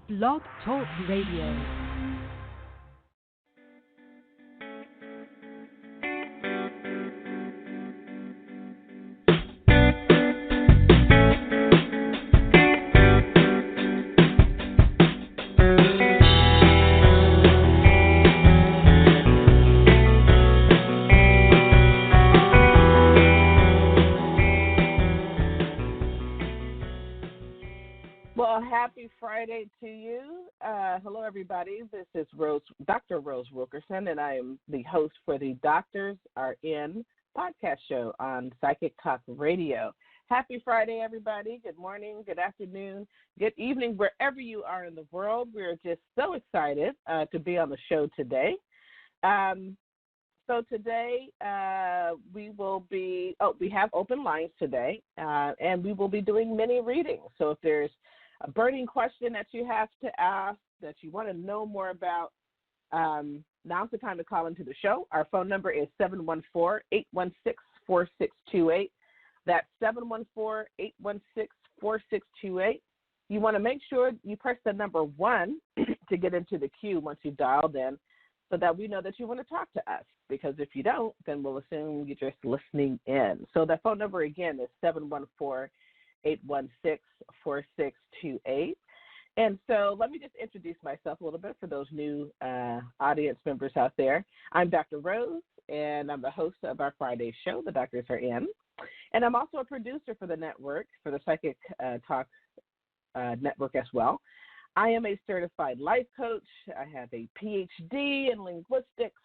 Blog Talk Radio. Happy Friday to you. Hello, everybody. This is Dr. Rose Wilkerson, and I am the host for the Doctors Are In podcast show on Psychic Talk Radio. Happy Friday, everybody. Good morning, good afternoon, good evening, wherever you are in the world. We're just so excited to be on the show today. So today we have open lines today, and we will be doing mini readings. So if there's a burning question that you have to ask, that you want to know more about, now's the time to call into the show. Our phone number is 714-816-4628. That's 714-816-4628. You want to make sure you press the number 1 to get into the queue once you've dialed in, so that we know that you want to talk to us. Because if you don't, then we'll assume you're just listening in. So the phone number again is 714-816-4628. And so let me just introduce myself a little bit for those new audience members out there. I'm Dr. Rose, and I'm the host of our Friday show, The Doctors Are In. And I'm also a producer for the network, for the Psychic Talk network as well. I am a certified life coach. I have a PhD in linguistics,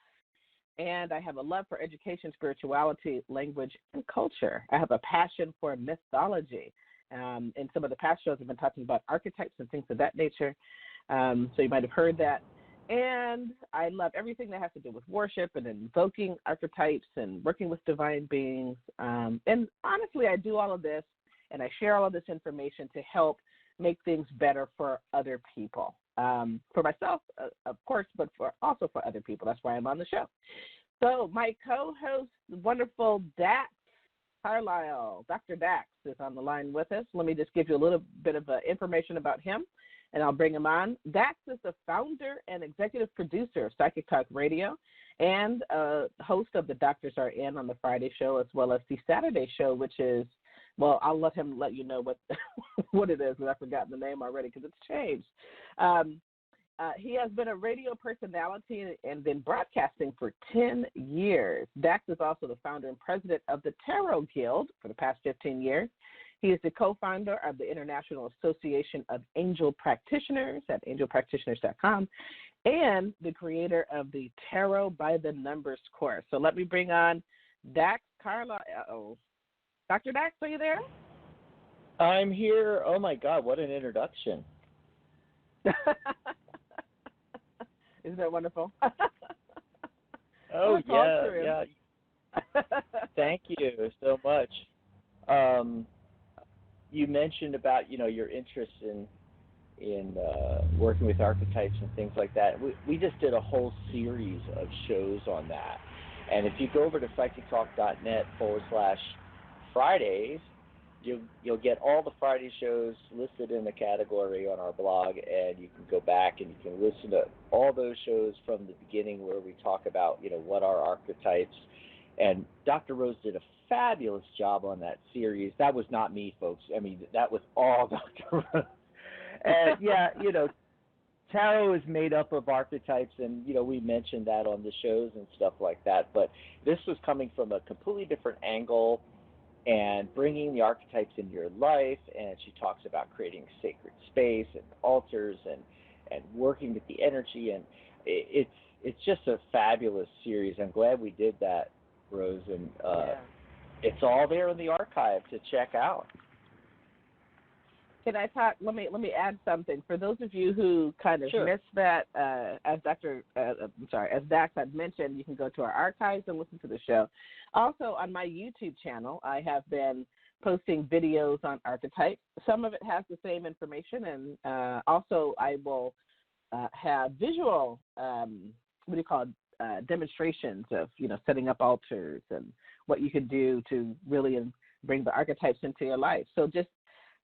and I have a love for education, spirituality, language, and culture. I have a passion for mythology. In some of the past shows, I've been talking about archetypes and things of that nature. So you might have heard that. And I love everything that has to do with worship and invoking archetypes and working with divine beings. And honestly, I do all of this, and I share all of this information to help make things better for other people. For myself, of course, but also for other people. That's why I'm on the show. So my co-host, wonderful Dax Carlisle, Dr. Dax, is on the line with us. Let me just give you a little bit of information about him, and I'll bring him on. Dax is the founder and executive producer of Psychic Talk Radio and host of the Doctors Are In on the Friday show, as well as the Saturday show, which is, well, I'll let you know what what it is, because I've forgotten the name already because it's changed. He has been a radio personality and been broadcasting for 10 years. Dax is also the founder and president of the Tarot Guild for the past 15 years. He is the co-founder of the International Association of Angel Practitioners at angelpractitioners.com and the creator of the Tarot by the Numbers course. So let me bring on Dax Carlisle. Dr. Dax, are you there? I'm here. Oh, my God, what an introduction. Isn't that wonderful? Oh, yeah. Thank you so much. You mentioned about, your interest in working with archetypes and things like that. We just did a whole series of shows on that. And if you go over to psychictalk.net/Fridays, you'll get all the Friday shows listed in the category on our blog, and you can go back and you can listen to all those shows from the beginning where we talk about, what are archetypes. And Dr. Rose did a fabulous job on that series. That was not me, folks. I mean, that was all Dr. Rose. And, tarot is made up of archetypes, and, we mentioned that on the shows and stuff like that. But this was coming from a completely different angle and bringing the archetypes into your life, and she talks about creating sacred space and altars and working with the energy, and it's just a fabulous series. I'm glad we did that, Rose, and it's all there in the archive to check out. Can I talk? Let me add something for those of you who kind of missed that. As Dax had mentioned, you can go to our archives and listen to the show. Also, on my YouTube channel, I have been posting videos on archetypes. Some of it has the same information, and also I will have visual, demonstrations of setting up altars and what you can do to really bring the archetypes into your life. So just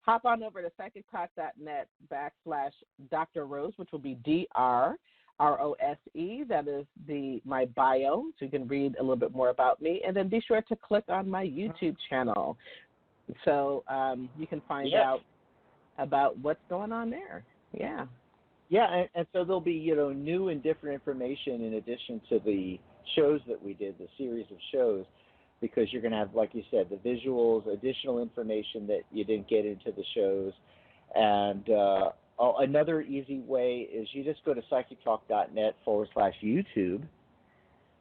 hop on over to psychictalk.net /Dr. Rose, which will be DRROSE. That is my bio, so you can read a little bit more about me. And then be sure to click on my YouTube channel so you can find out about what's going on there. Yeah. Yeah, and so there'll be, new and different information in addition to the shows that we did, the series of shows, because you're going to have, like you said, the visuals, additional information that you didn't get into the shows. And another easy way is you just go to psychictalk.net /YouTube,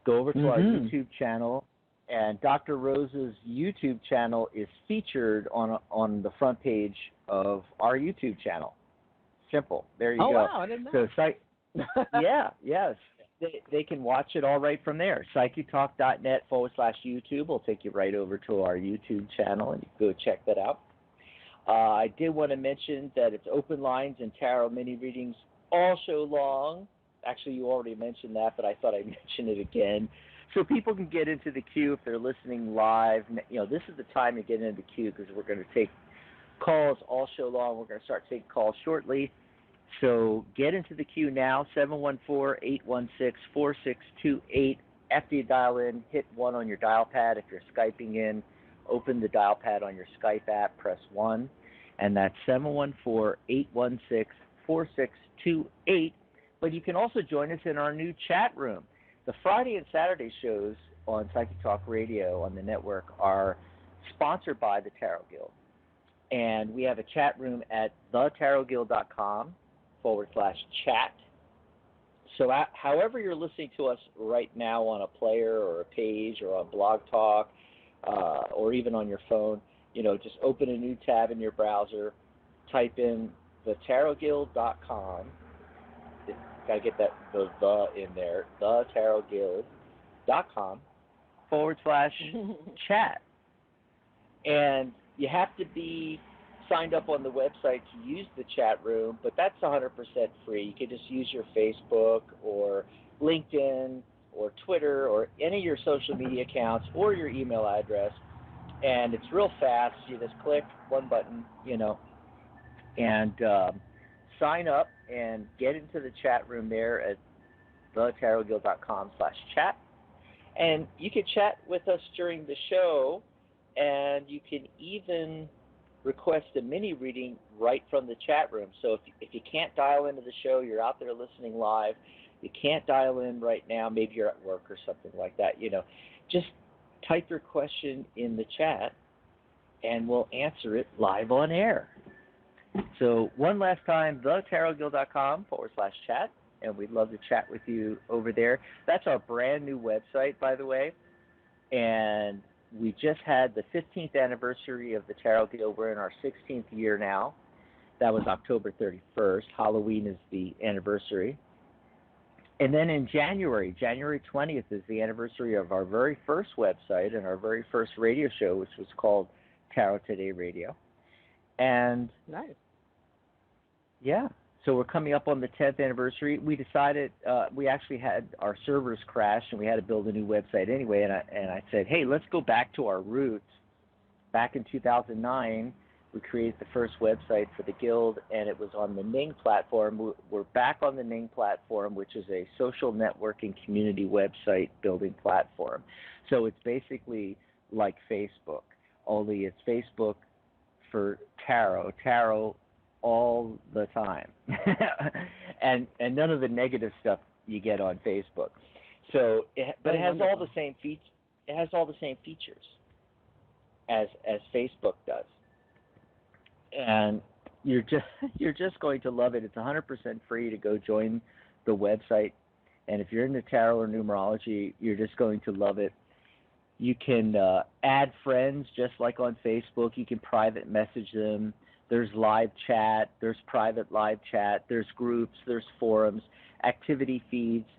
go over to our YouTube channel, and Dr. Rose's YouTube channel is featured on the front page of our YouTube channel. Simple. There you go. Oh, wow, I didn't know. So, yes. They can watch it all right from there. Psychictalk.net /YouTube will take you right over to our YouTube channel, and you can go check that out. I did want to mention that it's open lines and tarot mini readings all show long. Actually, you already mentioned that, but I thought I'd mention it again. So people can get into the queue if they're listening live. This is the time to get into the queue because we're going to take calls all show long. We're going to start taking calls shortly. So get into the queue now, 714-816-4628. After you dial in, hit 1 on your dial pad. If you're Skyping in, open the dial pad on your Skype app, press 1, and that's 714-816-4628. But you can also join us in our new chat room. The Friday and Saturday shows on Psychic Talk Radio on the network are sponsored by the Tarot Guild. And we have a chat room at thetarotguild.com /chat. So however you're listening to us right now on a player or a page or on Blog Talk or even on your phone, just open a new tab in your browser, type in thetarotguild.com. Got to get the in there, thetarotguild.com /chat. And you have to be signed up on the website to use the chat room, but that's 100% free. You can just use your Facebook or LinkedIn or Twitter or any of your social media accounts or your email address, and it's real fast. You just click one button, and sign up and get into the chat room there at thetarotguild.com /chat. And you can chat with us during the show, and you can even request a mini reading right from the chat room. So if you can't dial into the show, you're out there listening live, you can't dial in right now, maybe you're at work or something like that, just type your question in the chat, and we'll answer it live on air. So one last time, thetarotguild.com /chat, and we'd love to chat with you over there. That's our brand new website, by the way, and we just had the 15th anniversary of the Tarot Guild. We're in our 16th year now. That was October 31st. Halloween is the anniversary. And then in January 20th is the anniversary of our very first website and our very first radio show, which was called Tarot Today Radio. And nice. Yeah. So we're coming up on the 10th anniversary. We decided we actually had our servers crash, and we had to build a new website anyway. And I said, hey, let's go back to our roots. Back in 2009, we created the first website for the Guild, and it was on the Ning platform. We're back on the Ning platform, which is a social networking community website building platform. So it's basically like Facebook, only it's Facebook for tarot all the time, and none of the negative stuff you get on Facebook. So, but it has all the same features. It has all the same features as Facebook does, and you're just going to love it. It's 100% free to go join the website, and if you're into tarot or numerology, you're just going to love it. You can add friends just like on Facebook. You can private message them. There's live chat, there's private live chat, there's groups, there's forums, activity feeds,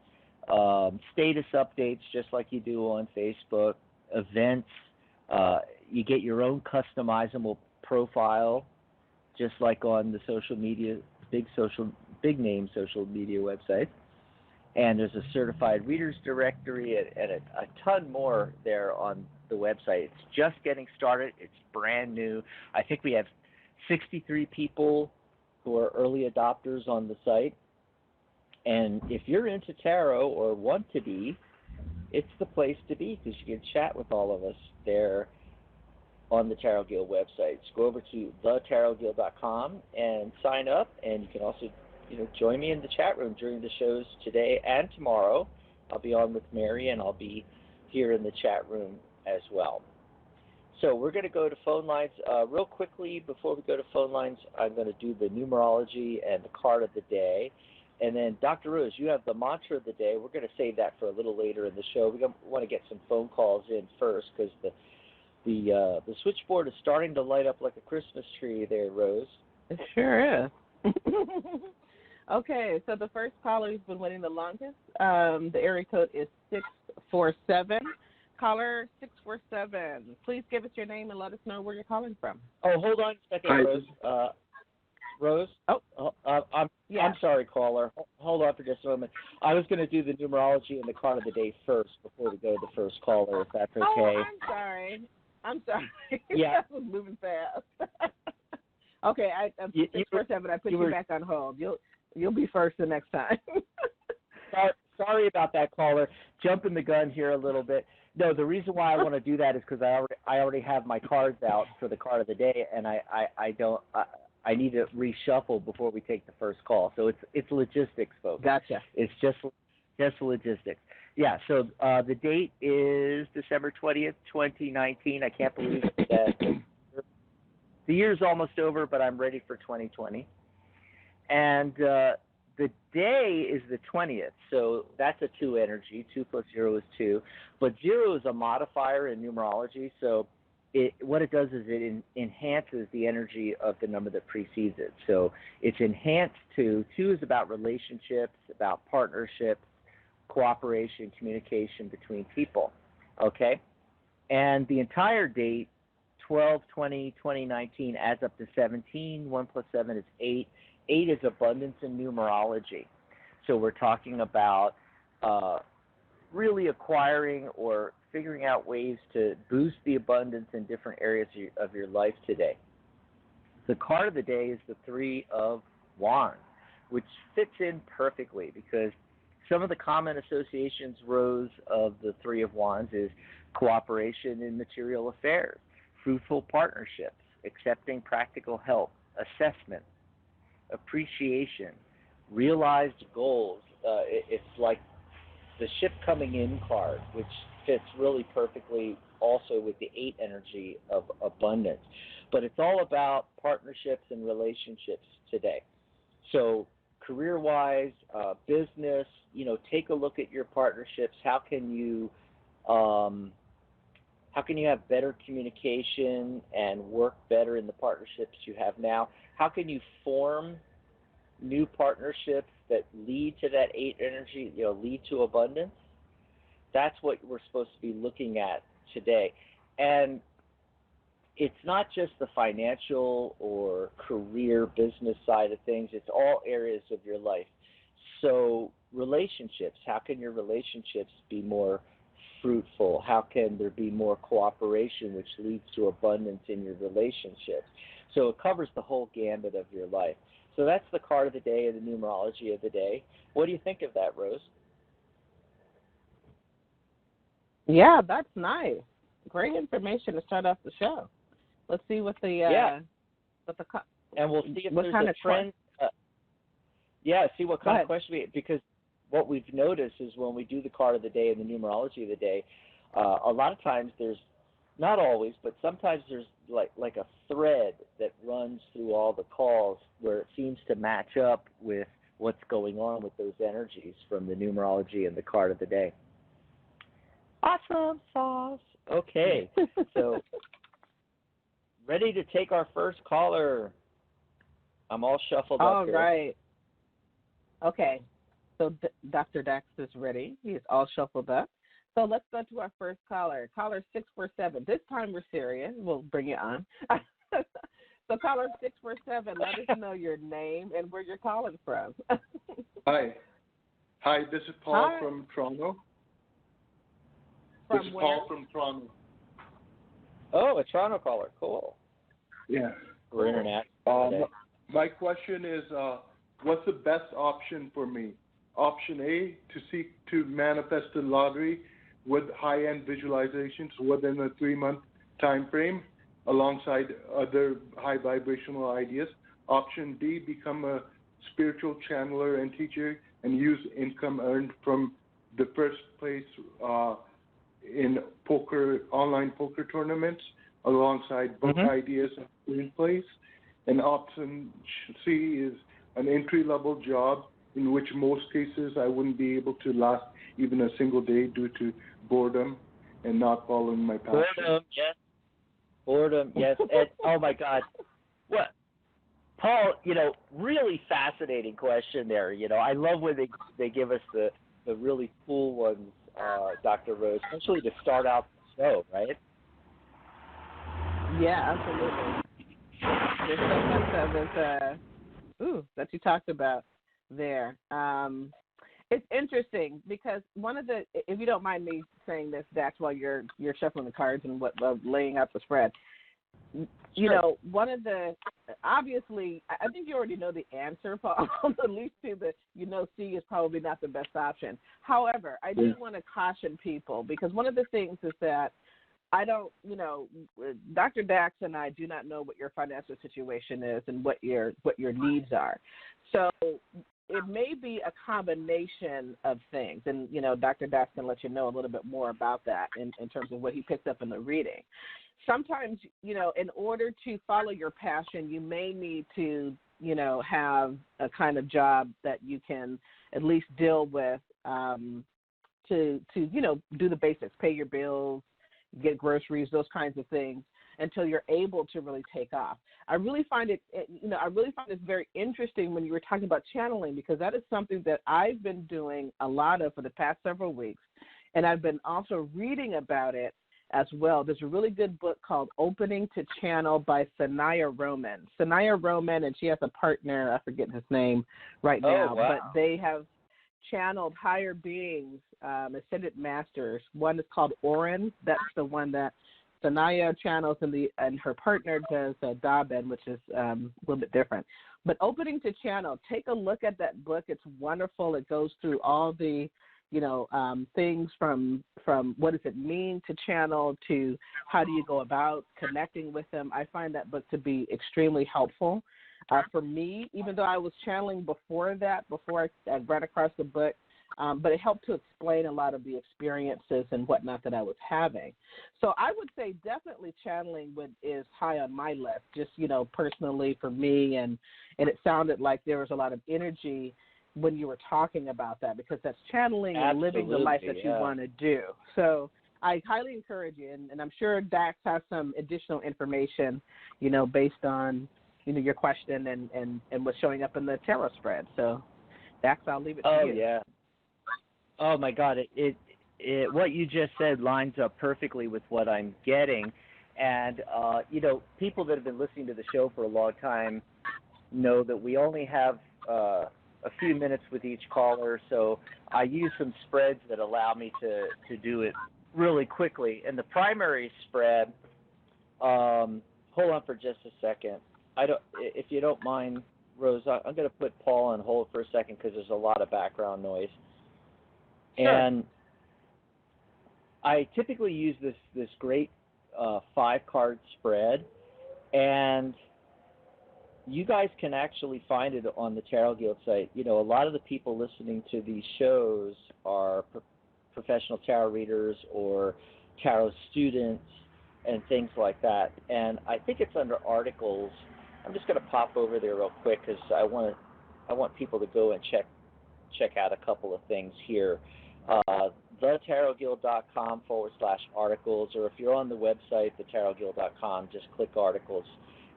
status updates just like you do on Facebook, events. You get your own customizable profile just like on the social media, big name social media websites. And there's a certified readers directory and a ton more there on the website. It's just getting started. It's brand new. I think we have 63 people who are early adopters on the site. And if you're into tarot or want to be, it's the place to be because you can chat with all of us there on the Tarot Guild website. So go over to thetarotguild.com and sign up, and you can also, join me in the chat room during the shows today and tomorrow. I'll be on with Mary, and I'll be here in the chat room as well. So we're going to go to phone lines. Real quickly, before we go to phone lines, I'm going to do the numerology and the card of the day. And then, Dr. Rose, you have the mantra of the day. We're going to save that for a little later in the show. We want to get some phone calls in first because the switchboard is starting to light up like a Christmas tree there, Rose. It sure is. Okay, so the first caller who's been waiting the longest, the area code is 647. Caller 647, please give us your name and let us know where you're calling from. Oh, hold on a second, Rose. Rose? I'm sorry, caller. Hold on for just a moment. I was going to do the numerology and the card of the day first before we go to the first caller, if that's okay. Oh, I'm sorry. Yeah. That was moving fast. Okay, I'm 647. I put you back on hold. You'll be first the next time. Sorry about that, caller. Jumping the gun here a little bit. No, the reason why I want to do that is because I already have my cards out for the card of the day, and I need to reshuffle before we take the first call. So it's logistics, folks. Gotcha. It's just logistics. Yeah. So the date is December 20th, 2019. I can't believe that the year's almost over, but I'm ready for 2020. And the day is the 20th, so that's a 2 energy. 2 plus 0 is 2. But 0 is a modifier in numerology, so what it does is it enhances the energy of the number that precedes it. So it's enhanced to 2 is about relationships, about partnerships, cooperation, communication between people, okay? And the entire date, 12/20/2019, adds up to 17. 1 plus 7 is 8. 8 is abundance in numerology. So we're talking about really acquiring or figuring out ways to boost the abundance in different areas of your life today. The card of the day is the 3 of Wands, which fits in perfectly because some of the common associations, Rose, of the 3 of Wands is cooperation in material affairs, fruitful partnerships, accepting practical help, assessment, appreciation, realized goals. It's like the ship coming in card, which fits really perfectly also with the 8 energy of abundance. But it's all about partnerships and relationships today. So career-wise, business, take a look at your partnerships. How can you have better communication and work better in the partnerships you have now? How can you form new partnerships that lead to that 8 energy, lead to abundance? That's what we're supposed to be looking at today. And it's not just the financial or career business side of things. It's all areas of your life. So relationships, how can your relationships be more fruitful? How can there be more cooperation, which leads to abundance in your relationships? So it covers the whole gambit of your life. So that's the card of the day and the numerology of the day. What do you think of that, Rose? Yeah, that's nice. Great information to start off the show. Let's see what the and we'll see if there's a trend. See what kind of question because what we've noticed is when we do the card of the day and the numerology of the day, a lot of times there's, not always, but sometimes there's like a thread that runs through all the calls where it seems to match up with what's going on with those energies from the numerology and the card of the day. Awesome sauce. Okay, so ready to take our first caller. I'm all shuffled up here. All right. Okay, so Dr. Dax is ready. He is all shuffled up. So let's go to our first caller. Caller 647. This time we're serious. We'll bring it on. So caller 647, let us know your name and where you're calling from. Hi, this is Paul from Toronto. From where? Paul from Toronto. Oh, a Toronto caller. Cool. Yeah. for international today. My question is, what's the best option for me? Option A, to seek to manifest the lottery with high-end visualizations within a 3-month time frame alongside other high vibrational ideas. Option B, become a spiritual channeler and teacher and use income earned from the first place in online poker tournaments alongside book ideas and screenplays. And option C is an entry-level job in which most cases I wouldn't be able to last even a single day due to boredom and not following my passion. Boredom, yes. And, oh, my God. What? Paul, really fascinating question there. I love when they give us the really cool ones, Dr. Rose, especially to start out the show, right? Yeah, absolutely. There's so much of it that you talked about there. It's interesting because one of the, if you don't mind me saying this, Dax, while you're shuffling the cards and laying out the spread, one of the, obviously, I think you already know the answer, Paul, at least to the, C is probably not the best option. However, I do want to caution people because one of the things is that I don't, Dr. Dax and I do not know what your financial situation is and what your needs are. So it may be a combination of things, and, Dr. Dax can let you know a little bit more about that in terms of what he picked up in the reading. Sometimes, in order to follow your passion, you may need to, have a kind of job that you can at least deal with to do the basics, pay your bills, get groceries, those kinds of things, until you're able to really take off. I really find it very interesting when you were talking about channeling, because that is something that I've been doing a lot of for the past several weeks, and I've been also reading about it as well. There's a really good book called Opening to Channel by Sanaya Roman. Sanaya Roman, and she has a partner, I forget his name right now, but they have channeled higher beings, ascended masters. One is called Oren. That's the one that Sanaya channels, and her partner does Daben, which is a little bit different. But Opening to Channel, take a look at that book. It's wonderful. It goes through all the things from what does it mean to channel to how do you go about connecting with them. I find that book to be extremely helpful. For me, even though I was channeling before I ran across the book, but it helped to explain a lot of the experiences and whatnot that I was having. So I would say definitely channeling is high on my list, just, personally for me, and it sounded like there was a lot of energy when you were talking about that, because that's channeling and living the life that you want to do. So I highly encourage you, and I'm sure Dax has some additional information, based on, your question and what's showing up in the tarot spread. So, Dax, I'll leave it to you. Oh, yeah. Oh, my God. It what you just said lines up perfectly with what I'm getting. And, people that have been listening to the show for a long time know that we only have a few minutes with each caller, so I use some spreads that allow me to do it really quickly. And the primary spread, hold on for just a second. If you don't mind, Rose, I'm going to put Paul on hold for a second because there's a lot of background noise. Sure. And I typically use this great 5-card spread, and you guys can actually find it on the Tarot Guild site. A lot of the people listening to these shows are professional tarot readers or tarot students and things like that. And I think it's under articles. I'm just going to pop over there real quick because I want people to go and check out a couple of things here. thetarotguild.com/articles, or if you're on the website, thetarotguild.com, just click articles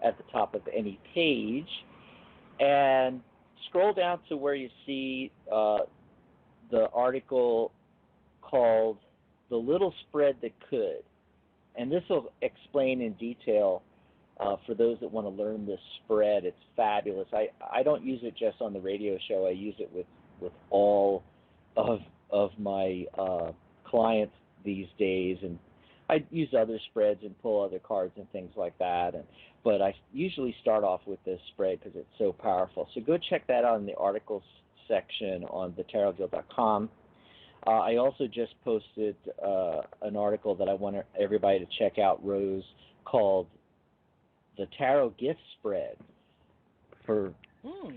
at the top of any page and scroll down to where you see the article called The Little Spread That Could. And this will explain in detail for those that want to learn this spread. It's fabulous. I don't use it just on the radio show. I use it with all of my clients these days, and I use other spreads and pull other cards and things like that. But I usually start off with this spread because it's so powerful. So go check that out in the articles section on thetarotguild.com. I also just posted an article that I want everybody to check out, Rose, called The Tarot Gift Spread for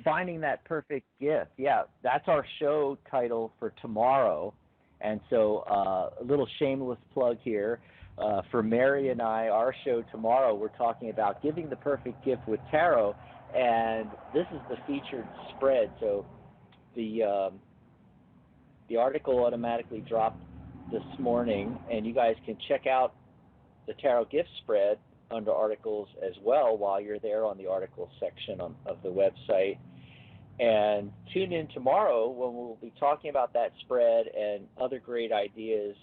finding that perfect gift. Yeah, that's our show title for tomorrow. And so a little shameless plug here. For Mary and I, our show tomorrow, we're talking about giving the perfect gift with tarot, and this is the featured spread. So the article automatically dropped this morning, and you guys can check out the tarot gift spread under articles as well while you're there on the articles section of the website. And tune in tomorrow when we'll be talking about that spread and other great ideas.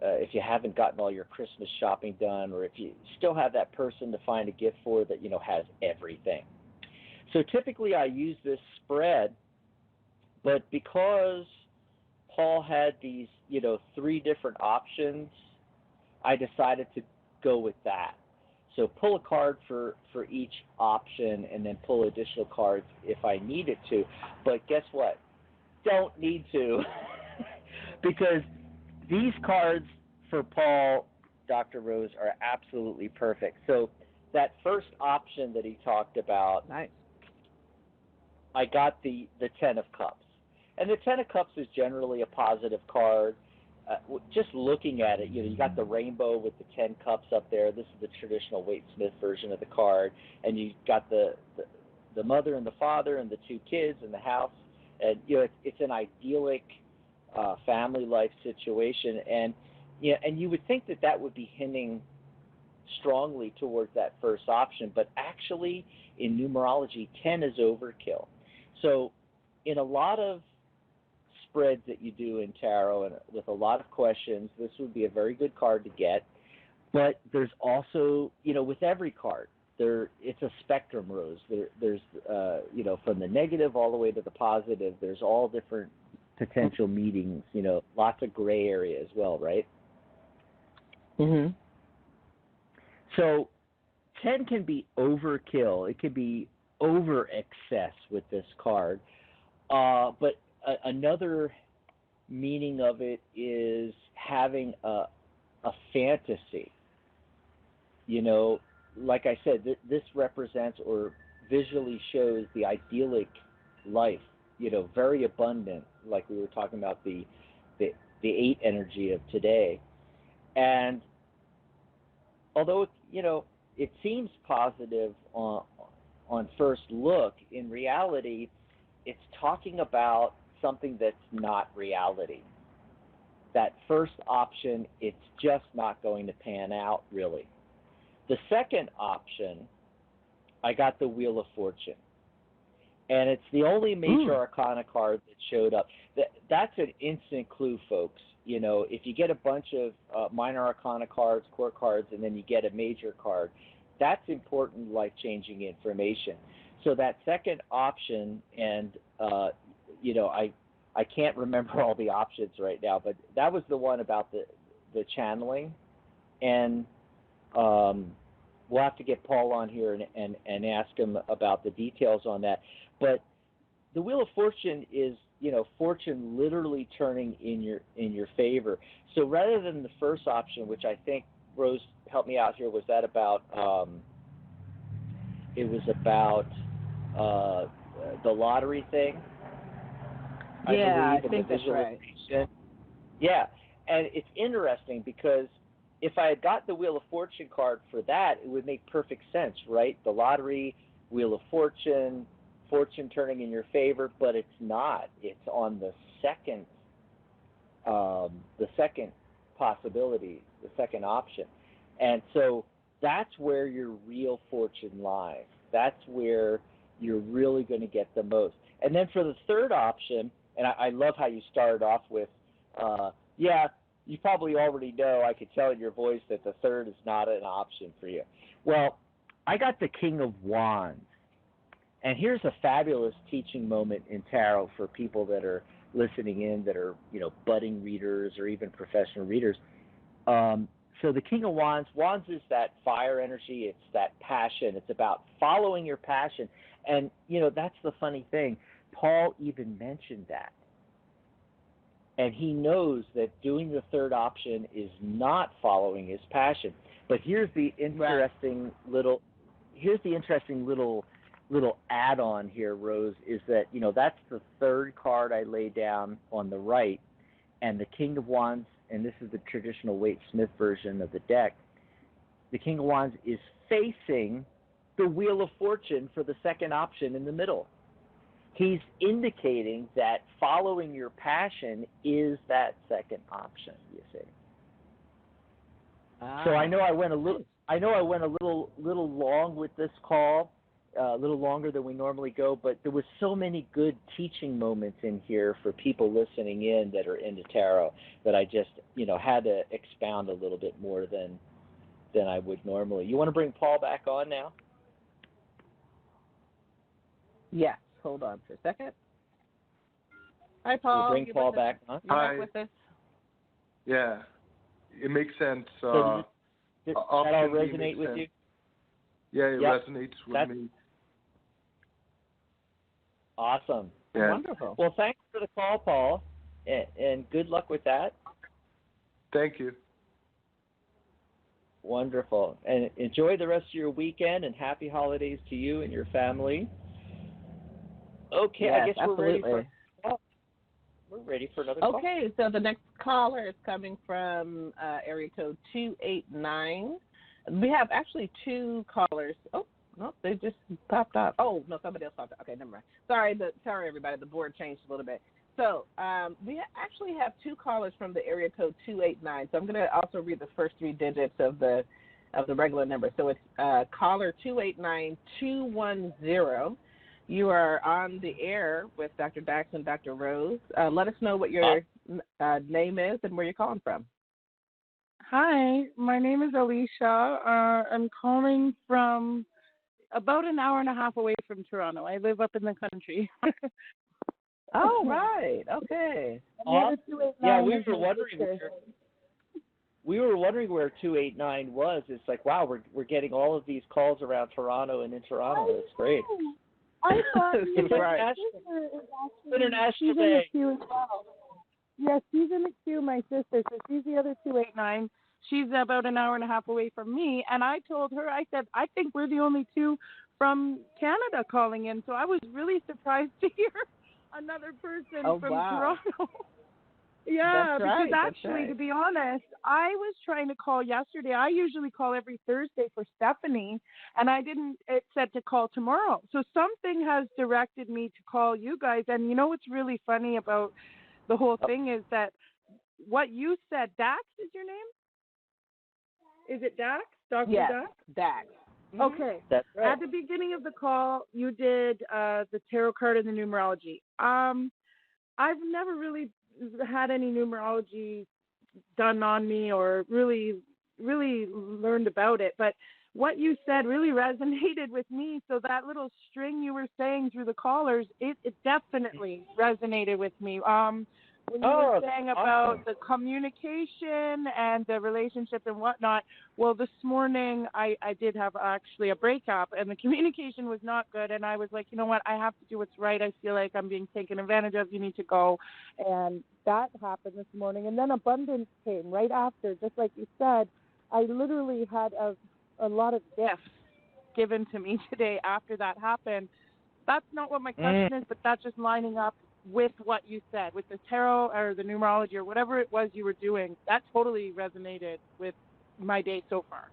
If you haven't gotten all your Christmas shopping done, or if you still have that person to find a gift for that, has everything. So typically I use this spread, but because Paul had these, 3 different options, I decided to go with that. So pull a card for each option and then pull additional cards if I needed to. But guess what? Don't need to because these cards for Paul, Dr. Rose, are absolutely perfect. So that first option that he talked about, nice. I got the 10 of Cups. And the 10 of Cups is generally a positive card. Just looking at it, you got the rainbow with the 10 cups up there. This is the traditional Waite Smith version of the card. And you got the mother and the father and the 2 kids and the house. And, it's an idyllic family life situation. And you would think that would be hinting strongly towards that first option. But actually, in numerology, 10 is overkill. So in a lot of spreads that you do in tarot and with a lot of questions, this would be a very good card to get. But there's also, with every card, it's a spectrum, Rose. There's from the negative all the way to the positive. There's all different potential meetings. Lots of gray area as well, right? Mhm. So 10 can be overkill. It can be over excess with this card. But another meaning of it is having a fantasy. Like I said, this represents or visually shows the idyllic life, very abundant, like we were talking about the 8 energy of today. And although, it seems positive on first look, in reality, it's talking about something that's not reality. That first option, it's just not going to pan out, really. The second option, I got the Wheel of Fortune. And it's the only major arcana card that showed up. That's an instant clue, folks. If you get a bunch of minor arcana cards, court cards, and then you get a major card, that's important life-changing information. So that second option, and I can't remember all the options right now, but that was the one about the channeling, and we'll have to get Paul on here and ask him about the details on that. But the Wheel of Fortune is, fortune literally turning in your favor. So rather than the first option, which I think, Rose, help me out here, was that about it was about the lottery thing? Yeah, I think that's right. Yeah, and it's interesting because if I had got the Wheel of Fortune card for that, it would make perfect sense, right? The lottery, Wheel of Fortune, fortune turning in your favor, but it's not. It's on the second possibility, the second option. And so that's where your real fortune lies. That's where you're really going to get the most. And then for the third option, and I love how you started off with, you probably already know, I could tell in your voice that the third is not an option for you. Well, I got the King of Wands. And here's a fabulous teaching moment in tarot for people that are listening in that are, budding readers or even professional readers. So the King of Wands, Wands is that fire energy. It's that passion. It's about following your passion. And, that's the funny thing. Paul even mentioned that. And he knows that doing the third option is not following his passion. But here's the interesting little add-on here, Rose, is that, that's the third card I lay down on the right, and the King of Wands, and this is the traditional Waite-Smith version of the deck, the King of Wands is facing the Wheel of Fortune for the second option in the middle. He's indicating that following your passion is that second option, you see. So I know I went a little long with this call, a little longer than we normally go, but there was so many good teaching moments in here for people listening in that are into tarot that I just, had to expound a little bit more than I would normally. You want to bring Paul back on now? Yes. Hold on for a second. Hi, Paul. We'll bring Paul back on. Hi. With us? Yeah, it makes sense. So does that all option B resonate makes with sense. you? Yeah, it resonates with me. Awesome. Yeah. Wonderful. Well, thanks for the call, Paul, and good luck with that. Thank you. Wonderful. And enjoy the rest of your weekend, and happy holidays to you and your family. Okay, yes, I guess absolutely. we're ready for another call. Okay, so the next caller is coming from area code 289. We have actually two callers. Oh, no, they just popped up. Oh, no, somebody else popped up. Okay, never mind. Sorry, everybody. The board changed a little bit. So we actually have two callers from the area code 289. So I'm going to also read the first three digits of the regular number. So it's caller 289210. You are on the air with Dr. Dax and Dr. Rose. Let us know what your name is and where you're calling from. Hi, my name is Alicia. I'm calling from about an hour and a half away from Toronto. I live up in the country. Oh, right. Okay. Yeah, we were wondering where 289 was. It's like, wow, we're getting all of these calls around Toronto and in Toronto. That's great. I thought It's right. International Day. She's in the queue as well. Yes, she's in the queue, my sister. So she's the other 289. She's about an hour and a half away from me. And I told her, I said, I think we're the only two from Canada calling in. So I was really surprised to hear another person from Toronto. Yeah, That's right. Because actually, to be honest, I was trying to call yesterday. I usually call every Thursday for Stephanie, and it said to call tomorrow. So something has directed me to call you guys. And you know what's really funny about the whole thing is that what you said, Dax is your name? Is it Dax? Dr. Yes, Dax? Dax. Mm-hmm. Okay. That's right. At the beginning of the call, you did the tarot card and the numerology. I've never really had any numerology done on me or really learned about it, but what you said really resonated with me. So that little string you were saying through the callers, it definitely resonated with me. When you were saying about the communication and the relationship and whatnot, well, this morning I did have actually a breakup, and the communication was not good, and I was like, you know what, I have to do what's right. I feel like I'm being taken advantage of. You need to go. And that happened this morning. And then abundance came right after, just like you said. I literally had a lot of gifts given to me today after that happened. That's not what my question is, but that's just lining up with what you said, with the tarot or the numerology or whatever it was you were doing. That totally resonated with my day so far.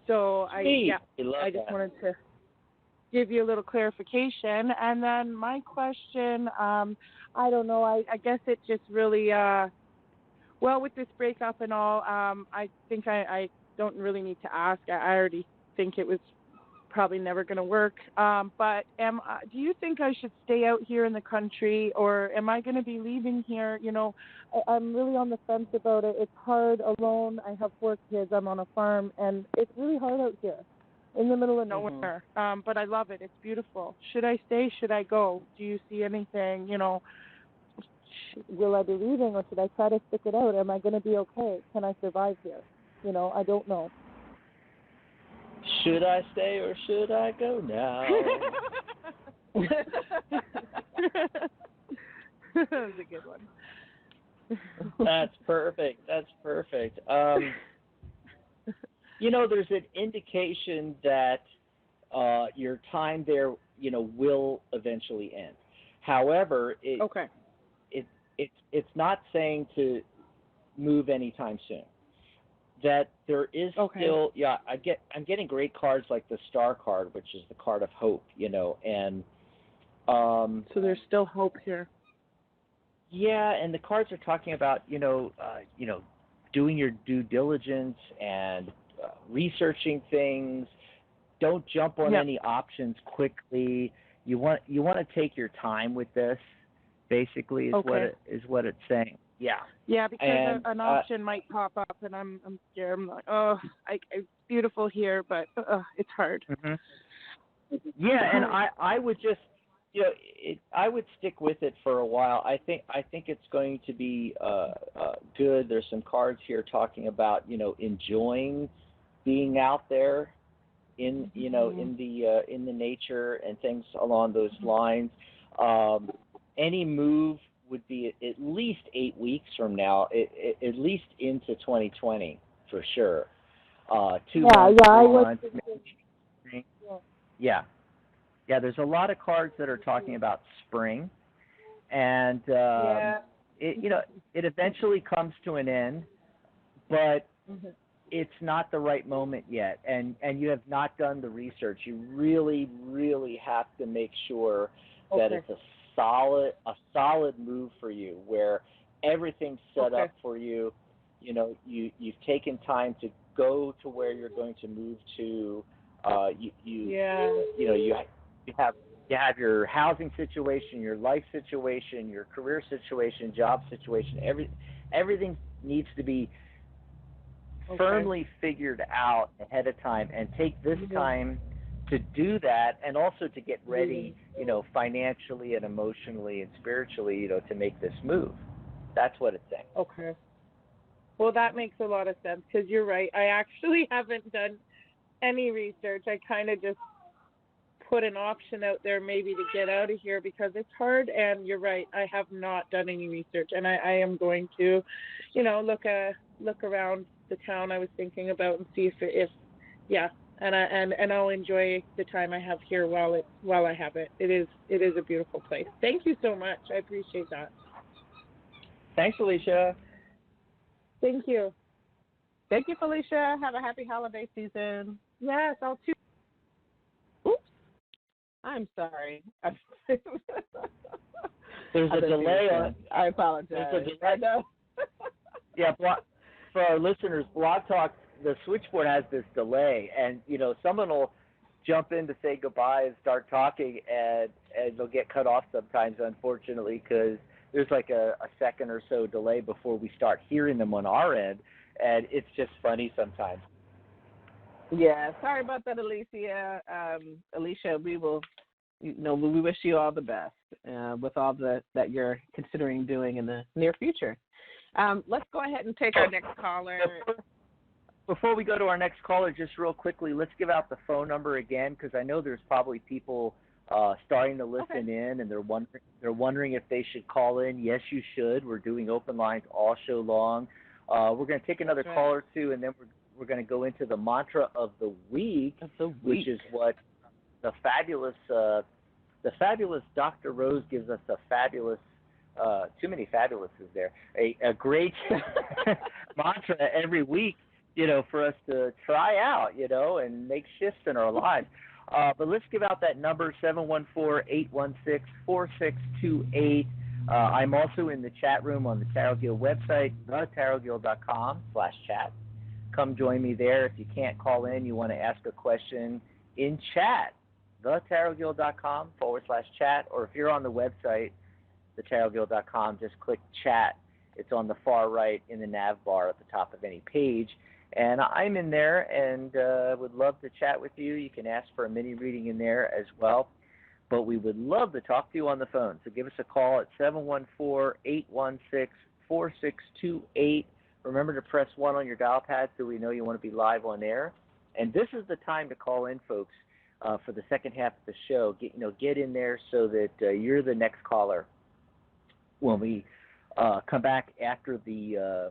So I just wanted to give you a little clarification. And then my question, I don't know, I guess it just really, with this breakup and all, I think I don't really need to ask. I already think it was probably never going to work. But do you think I should stay out here in the country, or am I going to be leaving here? You know, I'm really on the fence about it. It's hard alone. I have 4 kids. I'm on a farm, and it's really hard out here in the middle of nowhere. But I love it. It's beautiful. Should I stay? Should I go? Do you see anything, will I be leaving, or should I try to stick it out? Am I going to be okay? Can I survive here? I don't know. Should I stay or should I go now? That was a good one. That's perfect. There's an indication that your time there, will eventually end. However, it's not saying to move anytime soon. That there is still, I'm getting great cards like the Star card, which is the card of hope, and so there's still hope here. Yeah, and the cards are talking about, doing your due diligence and researching things. Don't jump on any options quickly. You want to take your time with this. Basically, is what it's saying. Yeah. Yeah, because an option might pop up, and I'm scared. I'm like, it's beautiful here, but it's hard. Mm-hmm. Yeah, and I would just, I would stick with it for a while. I think it's going to be good. There's some cards here talking about enjoying being out there in in the nature and things along those lines. Any move would be at least 8 weeks from now, at least into 2020 for sure. 2 months, 3 months. Maybe. Yeah. Yeah, there's a lot of cards that are talking about spring, and it eventually comes to an end, but it's not the right moment yet, and you have not done the research. You really, really have to make sure that it's a solid move for you, where everything's set up for you. You've taken time to go to where you're going to move to. You have your housing situation, your life situation, your career situation, job situation. Everything needs to be firmly figured out ahead of time, and take this time to do that, and also to get ready, financially and emotionally and spiritually, to make this move. That's what it's saying. Okay. Well, that makes a lot of sense, because you're right. I actually haven't done any research. I kind of just put an option out there maybe to get out of here because it's hard, and you're right. I have not done any research, and I am going to, look around the town I was thinking about and see and I'll enjoy the time I have here while I have it. It is a beautiful place. Thank you so much. I appreciate that. Thanks, Alicia. Thank you. Thank you, Felicia. Have a happy holiday season. Yes, I'll too. Oops. I'm sorry. There's a delay on. I apologize. There's a delay. No. Yeah, for our listeners, Blog Talk, the switchboard has this delay, and someone will jump in to say goodbye and start talking, and they'll get cut off sometimes, unfortunately, because there's like a second or so delay before we start hearing them on our end, and it's just funny sometimes. Yeah, sorry about that, Alicia. Alicia, we will, we wish you all the best with all that you're considering doing in the near future. Let's go ahead and take our next caller. Before we go to our next caller, just real quickly, let's give out the phone number again, because I know there's probably people starting to listen in, and they're wondering if they should call in. Yes, you should. We're doing open lines all show long. We're going to take another call or two, and then we're going to go into the mantra of the week, which is what the fabulous Dr. Rose gives us. A fabulous, too many fabulouses there. A great mantra every week, for us to try out, and make shifts in our lives. But let's give out that number, 714-816-4628. I'm also in the chat room on the Tarot Guild website, thetarotguild.com/chat. Come join me there. If you can't call in, you want to ask a question in chat, thetarotguild.com/chat, or if you're on the website, thetarotguild.com, just click chat. It's on the far right in the nav bar at the top of any page. And I'm in there and would love to chat with you. You can ask for a mini reading in there as well. but we would love to talk to you on the phone. So give us a call at 714-816-4628. Remember to press 1 on your dial pad so we know you want to be live on air. And this is the time to call in, folks, for the second half of the show. Get in there so that you're the next caller when we come back after the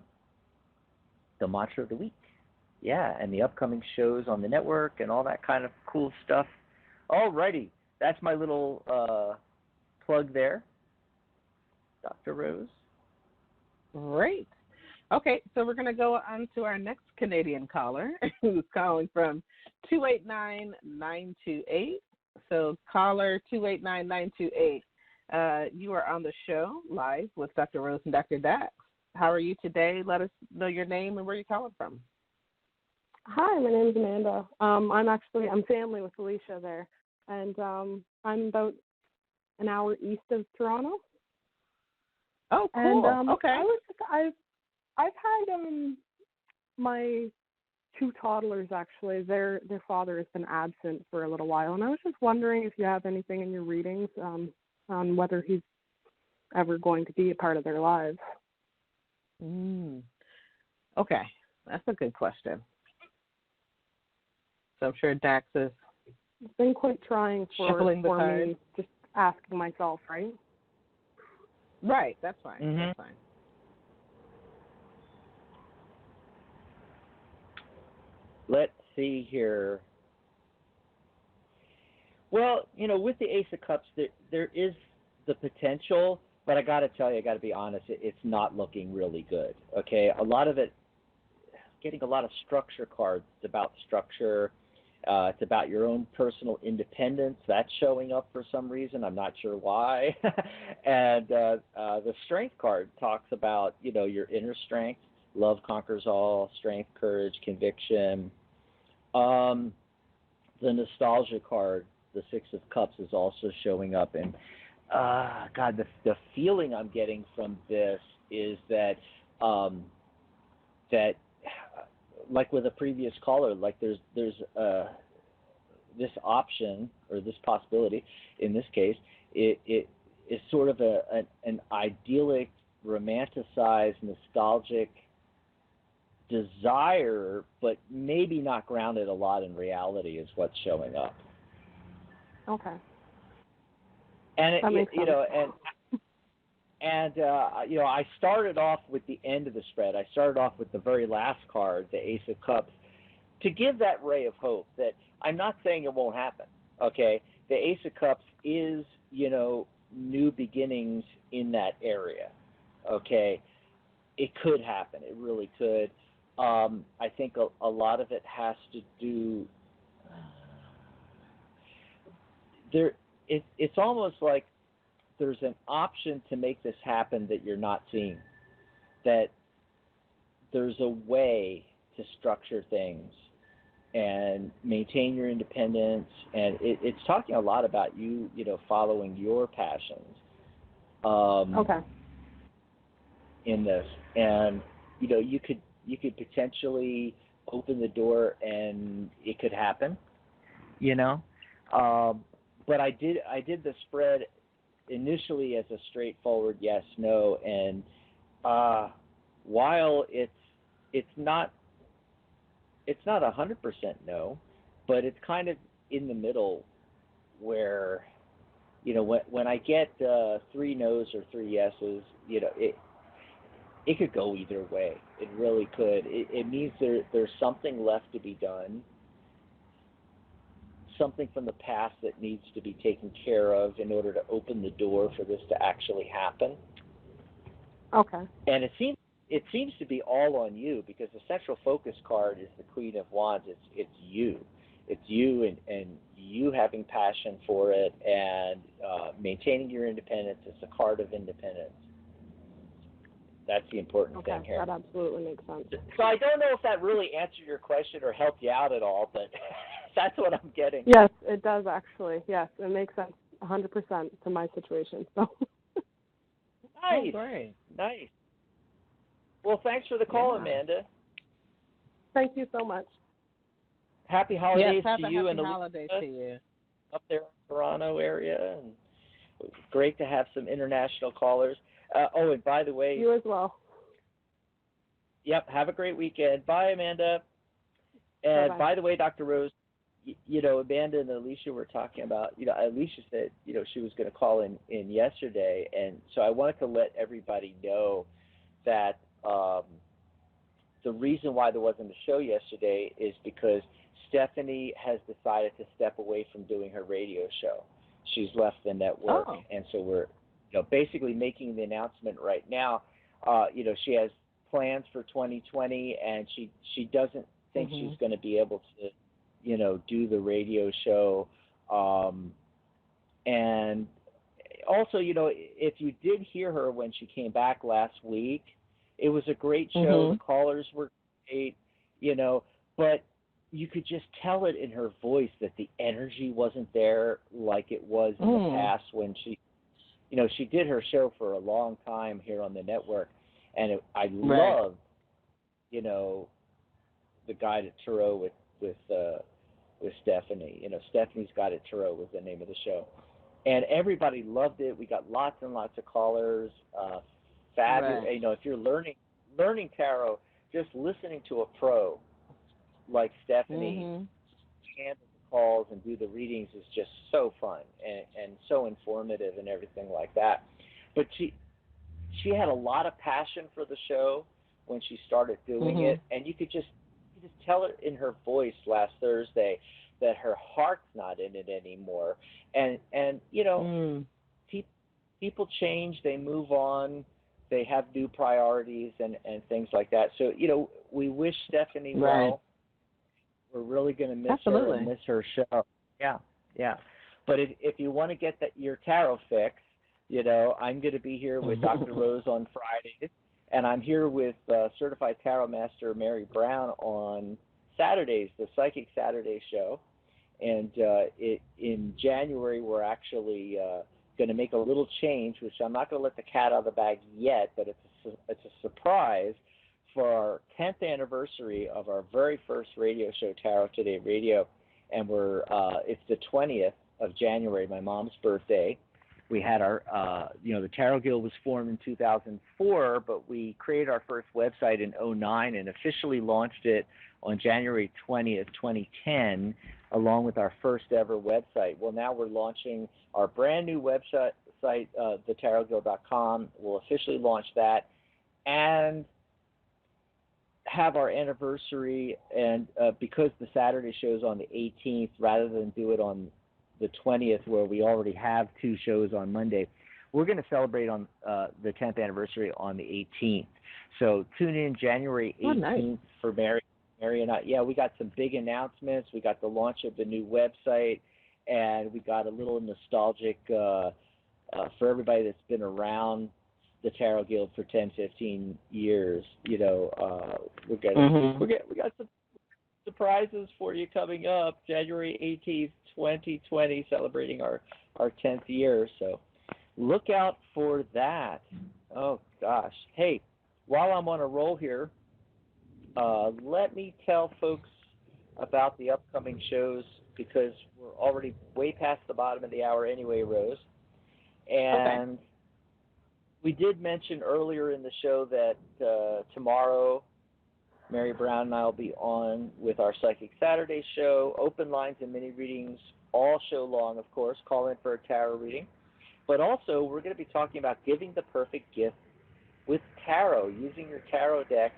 mantra of the week. Yeah, and the upcoming shows on the network and all that kind of cool stuff. All righty. That's my little plug there. Dr. Rose. Great. Okay, so we're going to go on to our next Canadian caller who's calling from 289-928. So caller 289-928, you are on the show live with Dr. Rose and Dr. Dax. How are you today? Let us know your name and where you're calling from. Hi, my name is Amanda. I'm family with Alicia there, and I'm about an hour east of Toronto. Oh, cool. And, okay. I've had my 2 toddlers actually. Their father has been absent for a little while, and I was just wondering if you have anything in your readings on whether he's ever going to be a part of their lives. Okay, that's a good question. So I'm sure Dax is It's been quite trying for me, just asking myself, right? Right, that's fine. Mm-hmm. That's fine. Let's see here. Well, with the Ace of Cups, there is the potential, but I got to tell you, I got to be honest, it's not looking really good. Okay, a lot of it, getting a lot of structure cards. It's about structure. It's about your own personal independence. That's showing up for some reason. I'm not sure why. And the Strength card talks about, your inner strength. Love conquers all. Strength, courage, conviction. The Nostalgia card, the 6 of Cups, is also showing up. And, God, the feeling I'm getting from this is that like with a previous caller, like there's this option or this possibility. In this case, it is sort of an idyllic, romanticized, nostalgic desire, but maybe not grounded a lot in reality, is what's showing up. Okay. And that makes sense. I started off with the end of the spread. I started off with the very last card, the Ace of Cups, to give that ray of hope that I'm not saying it won't happen, okay? The Ace of Cups is, new beginnings in that area, okay? It could happen. It really could. I think a lot of it has to do it's almost like there's an option to make this happen that you're not seeing, that there's a way to structure things and maintain your independence. And it's talking a lot about you, following your passions. Okay. In this. And, you could potentially open the door and it could happen, but I did the spread initially as a straightforward yes, no, and while it's not 100% no, but it's kind of in the middle where, when I get 3 no's or 3 yeses, it could go either way. It really could. It means there's something left to be done, something from the past that needs to be taken care of in order to open the door for this to actually happen. Okay. And it seems to be all on you, because the central focus card is the Queen of Wands. It's you. It's you and you having passion for it and maintaining your independence. It's a card of independence. That's the important thing here. That absolutely makes sense. So I don't know if that really answered your question or helped you out at all, but that's what I'm getting. Yes, it does actually. Yes, it makes sense 100% to my situation. So. Nice. Oh, great. Nice. Well, thanks for the call, Amanda. Thank you so much. Happy holidays to you happy and holidays to you. up there in the Toronto area, and great to have some international callers. Oh, and by the way, You as well. Yep, have a great weekend. Bye, Amanda. And Bye-bye. by the way, Dr. Rose, Amanda and Alicia were talking about, Alicia said, she was going to call in yesterday. And so I wanted to let everybody know that the reason why there wasn't a show yesterday is because Stephanie has decided to step away from doing her radio show. She's left the network. Oh. And so we're, basically making the announcement right now. She has plans for 2020, and she doesn't think she's going to be able to, do the radio show. And also, if you did hear her when she came back last week, it was a great show. The callers were great, but you could just tell it in her voice that the energy wasn't there like it was in the past when she did her show for a long time here on the network. And I loved, the Guided Tarot with Stephanie. Stephanie's Guided Tarot was the name of the show. And everybody loved it. We got lots and lots of callers. Fabulous. Right. If you're learning tarot, just listening to a pro like Stephanie handle the calls and do the readings is just so fun and so informative and everything like that. But she had a lot of passion for the show when she started doing it, and you could just tell it in her voice last Thursday that her heart's not in it anymore. And people change, they move on, they have new priorities and things like that. So, we wish Stephanie well. We're really going to miss her and miss her show. Yeah. But if you want to get your tarot fix, I'm going to be here with Dr. Rose on Fridays, and I'm here with Certified Tarot Master Mary Brown on Saturdays, the Psychic Saturday show. And in January, we're actually going to make a little change, which I'm not going to let the cat out of the bag yet, but it's a surprise for our 10th anniversary of our very first radio show, Tarot Today Radio. And it's the 20th of January, my mom's birthday. We had our, the Tarot Guild was formed in 2004, but we created our first website in 2009 and officially launched it on January 20th, 2010, along with our first ever website. Well, now we're launching our brand new website, thetarotguild.com. We'll officially launch that and have our anniversary. And because the Saturday show's on the 18th, rather than do it on the 20th, where we already have two shows on Monday, we're going to celebrate on the 10th anniversary on the 18th. So tune in January 18th for Mary and I. Yeah, we got some big announcements. We got the launch of the new website, and we got a little nostalgic for everybody that's been around the Tarot Guild for 10, 15 years. We got some surprises for you coming up January 18th, 2020, celebrating our 10th year. So look out for that. Oh, gosh. Hey, while I'm on a roll here, let me tell folks about the upcoming shows, because we're already way past the bottom of the hour anyway, Rose. And we did mention earlier in the show that tomorrow Mary Brown and I will be on with our Psychic Saturday show, open lines and mini readings all show long, of course. Call in for a tarot reading. But also, we're going to be talking about giving the perfect gift with tarot, using your tarot deck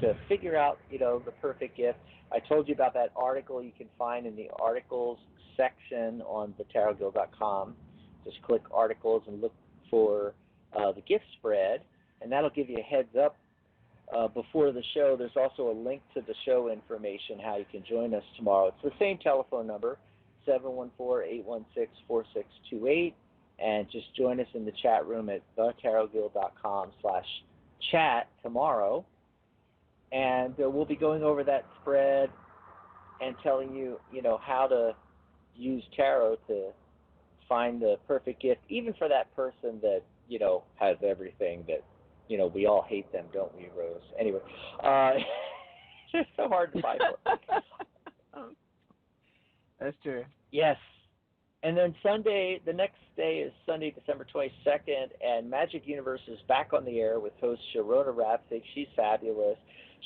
to figure out, the perfect gift. I told you about that article you can find in the articles section on thetarotguild.com. Just click articles and look for the gift spread, and that'll give you a heads up before the show. There's also a link to the show information, how you can join us tomorrow. It's the same telephone number, 714-816-4628, and just join us in the chat room at thetarotguild.com/chat tomorrow. And we'll be going over that spread and telling you, how to use tarot to find the perfect gift, even for that person that, has everything that, we all hate them, don't we, Rose? Anyway, it's so hard to find for. That's true. Yes. And then Sunday, the next day is Sunday, December 22nd, and Magic Universe is back on the air with host Sharona Rapsig. She's fabulous.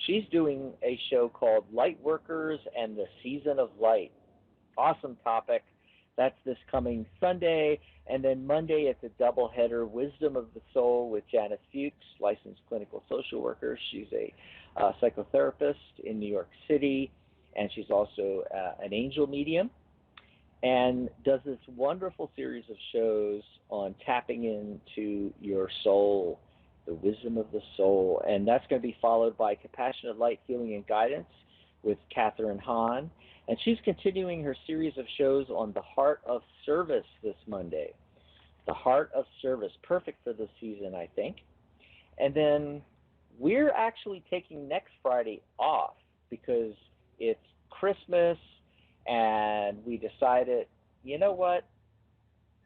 She's doing a show called Light Workers and the Season of Light. Awesome topic. That's this coming Sunday. And then Monday, it's a doubleheader, Wisdom of the Soul with Janice Fuchs, licensed clinical social worker. She's a psychotherapist in New York City, and she's also an angel medium, and does this wonderful series of shows on tapping into your soul, the wisdom of the soul. And that's going to be followed by Compassionate Light, Healing, and Guidance with Catherine Hahn. And she's continuing her series of shows on the Heart of Service this Monday. The Heart of Service, perfect for this season, I think. And then we're actually taking next Friday off because it's Christmas, and we decided, you know what,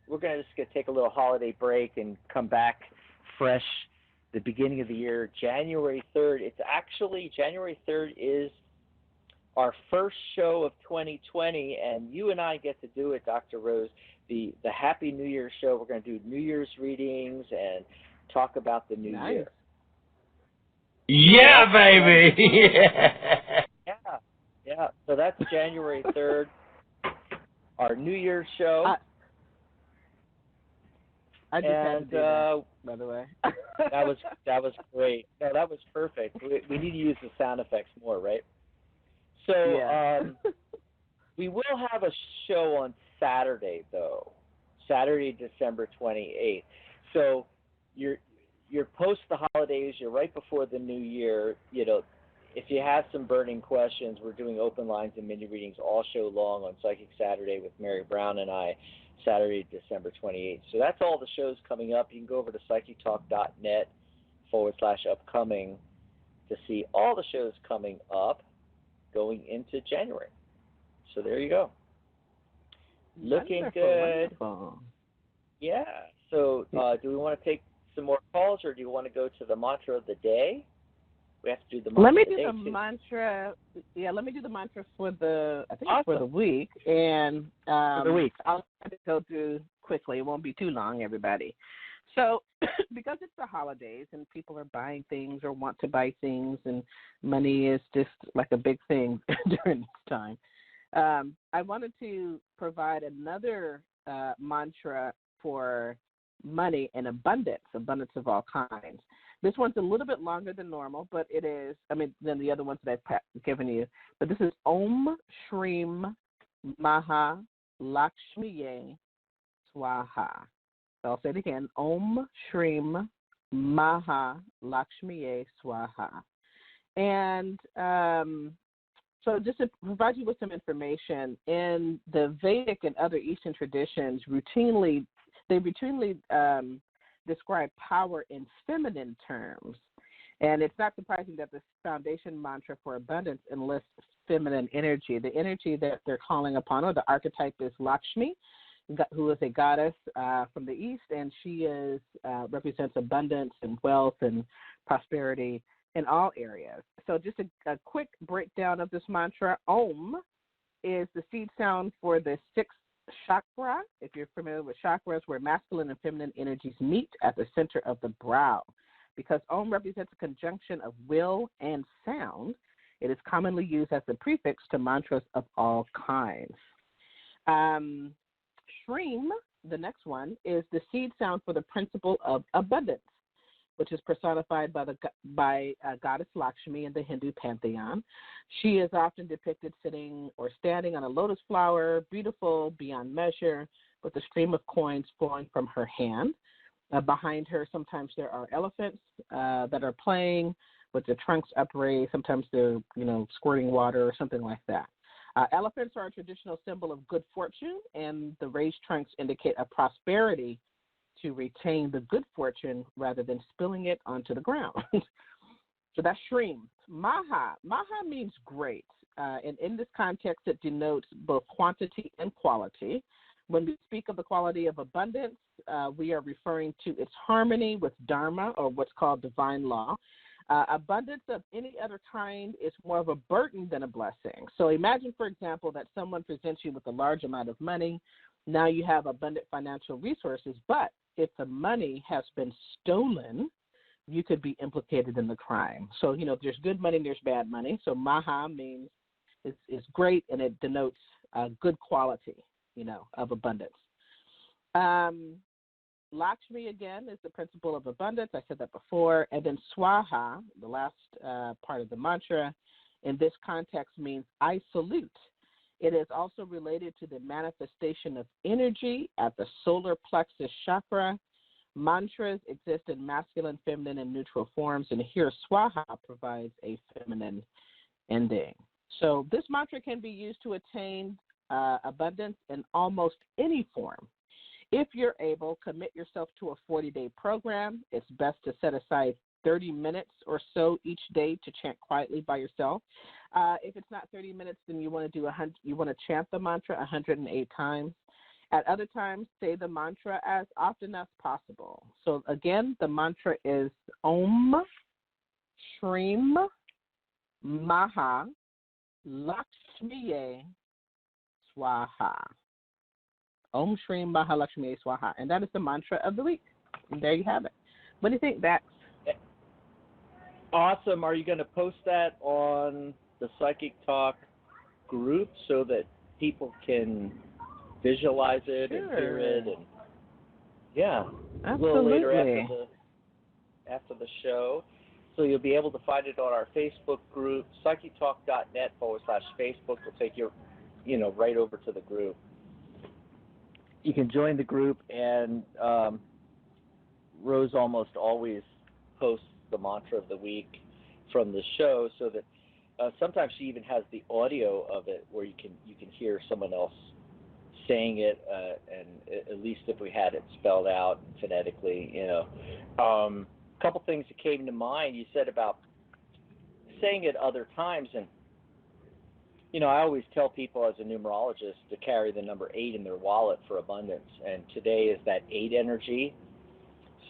we're going to take a little holiday break and come back fresh the beginning of the year, January 3rd. It's actually, January 3rd is our first show of 2020, and you and I get to do it, Dr. Rose, the Happy New Year show. We're going to do New Year's readings and talk about the new year. Yeah, baby! Yeah, so that's January 3rd, our New Year's show. I just had to do that, by the way. that was great. No, that was perfect. We need to use the sound effects more, right? So yeah. We will have a show on Saturday, though. Saturday, December 28th. So you're post the holidays, you're right before the new year. You know, if you have some burning questions, we're doing open lines and mini readings all show long on Psychic Saturday with Mary Brown and I, Saturday, December 28th. So that's all the shows coming up. You can go over to psychictalk.net/upcoming to see all the shows coming up going into January. So there you go. Looking good. Wonderful. Yeah. So do we want to take some more calls, or do you want to go to the mantra of the day? We have to do the mantra Let me of the do day the too. mantra. Yeah, let me do the mantra for the, I think Awesome. it's for the week. And For the week. I'll try to go through quickly. It won't be too long, everybody. So because it's the holidays and people are buying things or want to buy things, and money is just like a big thing during this time, I wanted to provide another mantra for money and abundance of all kinds. This one's a little bit longer than normal, but it is, than the other ones that I've given you. But this is Om Shrim Maha Lakshmiye Swaha. So I'll say it again, Om Shrim Maha Lakshmiye Swaha. And so just to provide you with some information, in the Vedic and other Eastern traditions, they routinely describe power in feminine terms. And it's not surprising that the foundation mantra for abundance enlists feminine energy. The energy that they're calling upon, or the archetype, is Lakshmi, who is a goddess from the East, and she represents abundance and wealth and prosperity in all areas. So just a quick breakdown of this mantra. Om is the seed sound for the sixth chakra. If you're familiar with chakras, where masculine and feminine energies meet at the center of the brow. Because Om represents a conjunction of will and sound, it is commonly used as the prefix to mantras of all kinds. Shrim, the next one, is the seed sound for the principle of abundance, which is personified by goddess Lakshmi in the Hindu pantheon. She is often depicted sitting or standing on a lotus flower, beautiful beyond measure, with a stream of coins flowing from her hand. Behind her, sometimes there are elephants that are playing with their trunks upraised. Sometimes they're, squirting water or something like that. Elephants are a traditional symbol of good fortune, and the raised trunks indicate a prosperity to retain the good fortune rather than spilling it onto the ground. So that's Shrim. Maha. Maha means great. And in this context, it denotes both quantity and quality. When we speak of the quality of abundance, we are referring to its harmony with Dharma, or what's called divine law. Abundance of any other kind is more of a burden than a blessing. So imagine, for example, that someone presents you with a large amount of money, now you have abundant financial resources. But if the money has been stolen, you could be implicated in the crime. So, there's good money and there's bad money. So maha means it's great, and it denotes good quality, of abundance. Lakshmi, again, is the principle of abundance. I said that before. And then swaha, the last part of the mantra, in this context means I salute. It is also related to the manifestation of energy at the solar plexus chakra. Mantras exist in masculine, feminine, and neutral forms, and here swaha provides a feminine ending. So this mantra can be used to attain abundance in almost any form. If you're able, commit yourself to a 40-day program. It's best to set aside 30 minutes or so each day to chant quietly by yourself. If it's not 30 minutes, then you want to chant the mantra 108 times. At other times, say the mantra as often as possible. So again, the mantra is Om Shrim Maha Lakshmiye Swaha. Om Shrim Maha Lakshmiye Swaha. And that is the mantra of the week. And there you have it. What do you think, Dax? Awesome. Are you going to post that on the Psychic Talk group so that people can visualize it and hear it? And yeah, absolutely. A little later after the show. So you'll be able to find it on our Facebook group, psychictalk.net/Facebook. Will take you, right over to the group. You can join the group, and Rose almost always posts the mantra of the week from the show, so that sometimes she even has the audio of it where you can hear someone else saying it, and at least if we had it spelled out phonetically, couple things that came to mind. You said about saying it other times, and I always tell people as a numerologist to carry the number 8 in their wallet for abundance, and today is that 8 energy.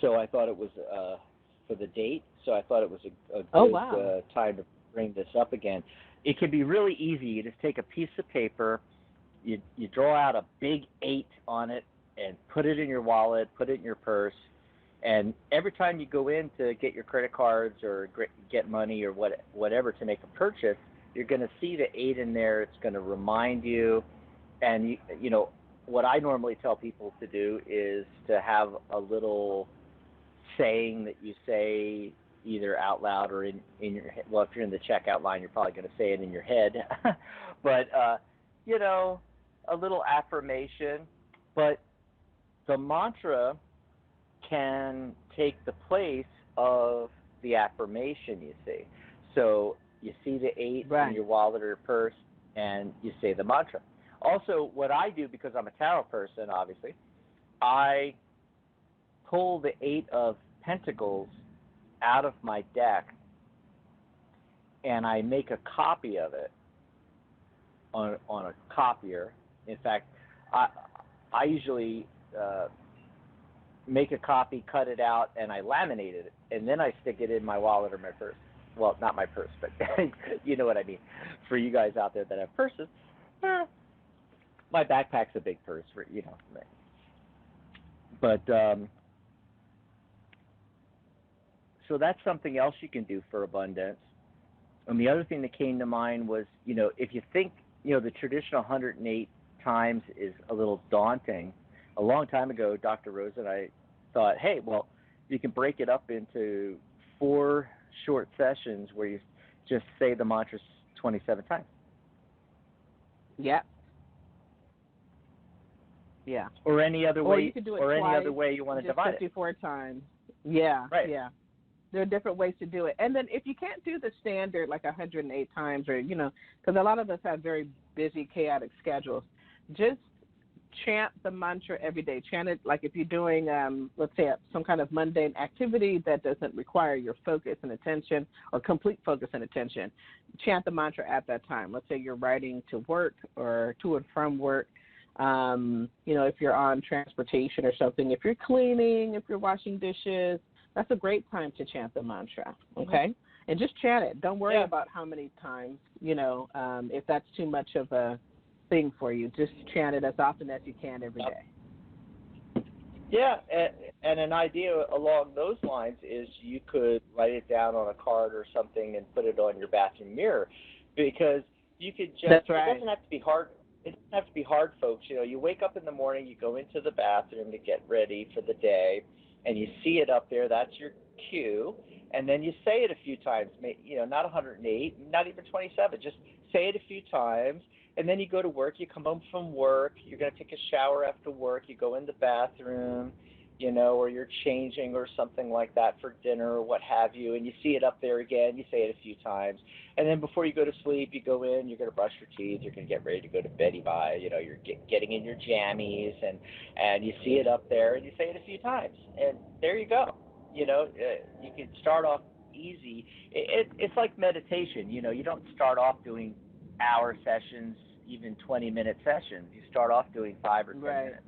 So I thought it was for the date. So I thought it was a good time to bring this up again. It can be really easy. You just take a piece of paper, you draw out a big 8 on it, and put it in your wallet, put it in your purse. And every time you go in to get your credit cards or get money or whatever to make a purchase, you're going to see the 8 in there. It's going to remind you. And, what I normally tell people to do is to have a little saying that you say either out loud or in your head. Well, if you're in the checkout line, you're probably going to say it in your head. But, a little affirmation. But the mantra can take the place of the affirmation, you see. So you see the 8 in your wallet or your purse, and you say the mantra. Also, what I do, because I'm a tarot person, obviously, I pull the 8 of Pentacles out of my deck, and I make a copy of it on a copier. In fact, I usually make a copy, cut it out, and I laminate it, and then I stick it in my wallet or my purse. Well, not my purse, but you know what I mean. For you guys out there that have purses, my backpack's a big purse, But so that's something else you can do for abundance. And the other thing that came to mind was, if you think, the traditional 108 times is a little daunting. A long time ago, Dr. Rose and I thought, hey, well, you can break it up into 4 short sessions where you just say the mantras 27 times. Yeah. Yeah. Or any other way. Or you could do it twice, any other way you want to divide it. 54 times. Yeah. Right. Yeah. There are different ways to do it. And then if you can't do the standard, like 108 times, or, because a lot of us have very busy, chaotic schedules, just chant the mantra every day. Chant it like if you're doing, let's say, some kind of mundane activity that doesn't require your focus and attention or complete focus and attention. Chant the mantra at that time. Let's say you're riding to work or to and from work. If you're on transportation or something, if you're cleaning, if you're washing dishes, that's a great time to chant the mantra, okay? Mm-hmm. And just chant it. Don't worry about how many times, if that's too much of a thing for you. Just chant it as often as you can every day. Yeah, and an idea along those lines is you could write it down on a card or something and put it on your bathroom mirror, because you could just. That's right. It doesn't have to be hard. It doesn't have to be hard, folks. You know, you wake up in the morning, you go into the bathroom to get ready for the day, and you see it up there. That's your cue, and then you say it a few times. You know, not 108, not even 27. Just say it a few times. And then you go to work, you come home from work, you're going to take a shower after work, you go in the bathroom, you know, or you're changing or something like that for dinner or what have you, and you see it up there again, you say it a few times. And then before you go to sleep, you go in, you're going to brush your teeth, you're going to get ready to go to bed, you know, you're getting in your jammies, and you see it up there, and you say it a few times. And there you go. You know, you can start off easy. It's like meditation, you know, you don't start off doing hour sessions, even 20-minute sessions. You start off doing 5 or 10 minutes,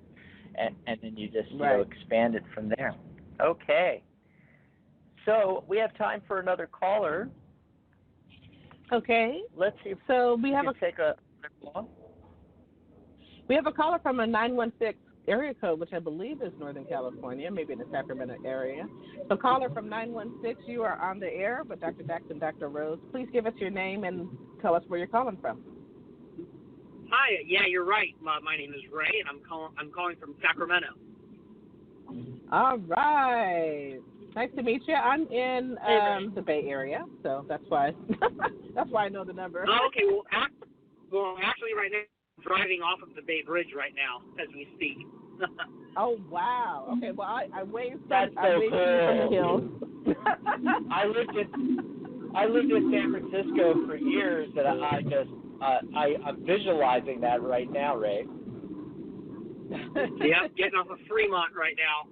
and then you just you know, expand it from there. Okay. So we have time for another caller. Okay. Let's see. So we have take a call. We have a caller from a 916 area code, which I believe is Northern California, maybe in the Sacramento area. So caller from 916, you are on the air with Dr. Dax and Dr. Rose. Please give us your name and tell us where you're calling from. Hi, yeah, you're right. My name is Ray, and I'm calling from Sacramento. All right. Nice to meet you. I'm in the Bay Area, so that's why I know the number. Oh, okay. Well, actually, right now, I'm driving off of the Bay Bridge right now as we speak. Oh, wow. Okay, well, I waved That's from the hills. I lived in San Francisco for years, and I'm visualizing that right now, Ray. Yep, getting off of Fremont right now.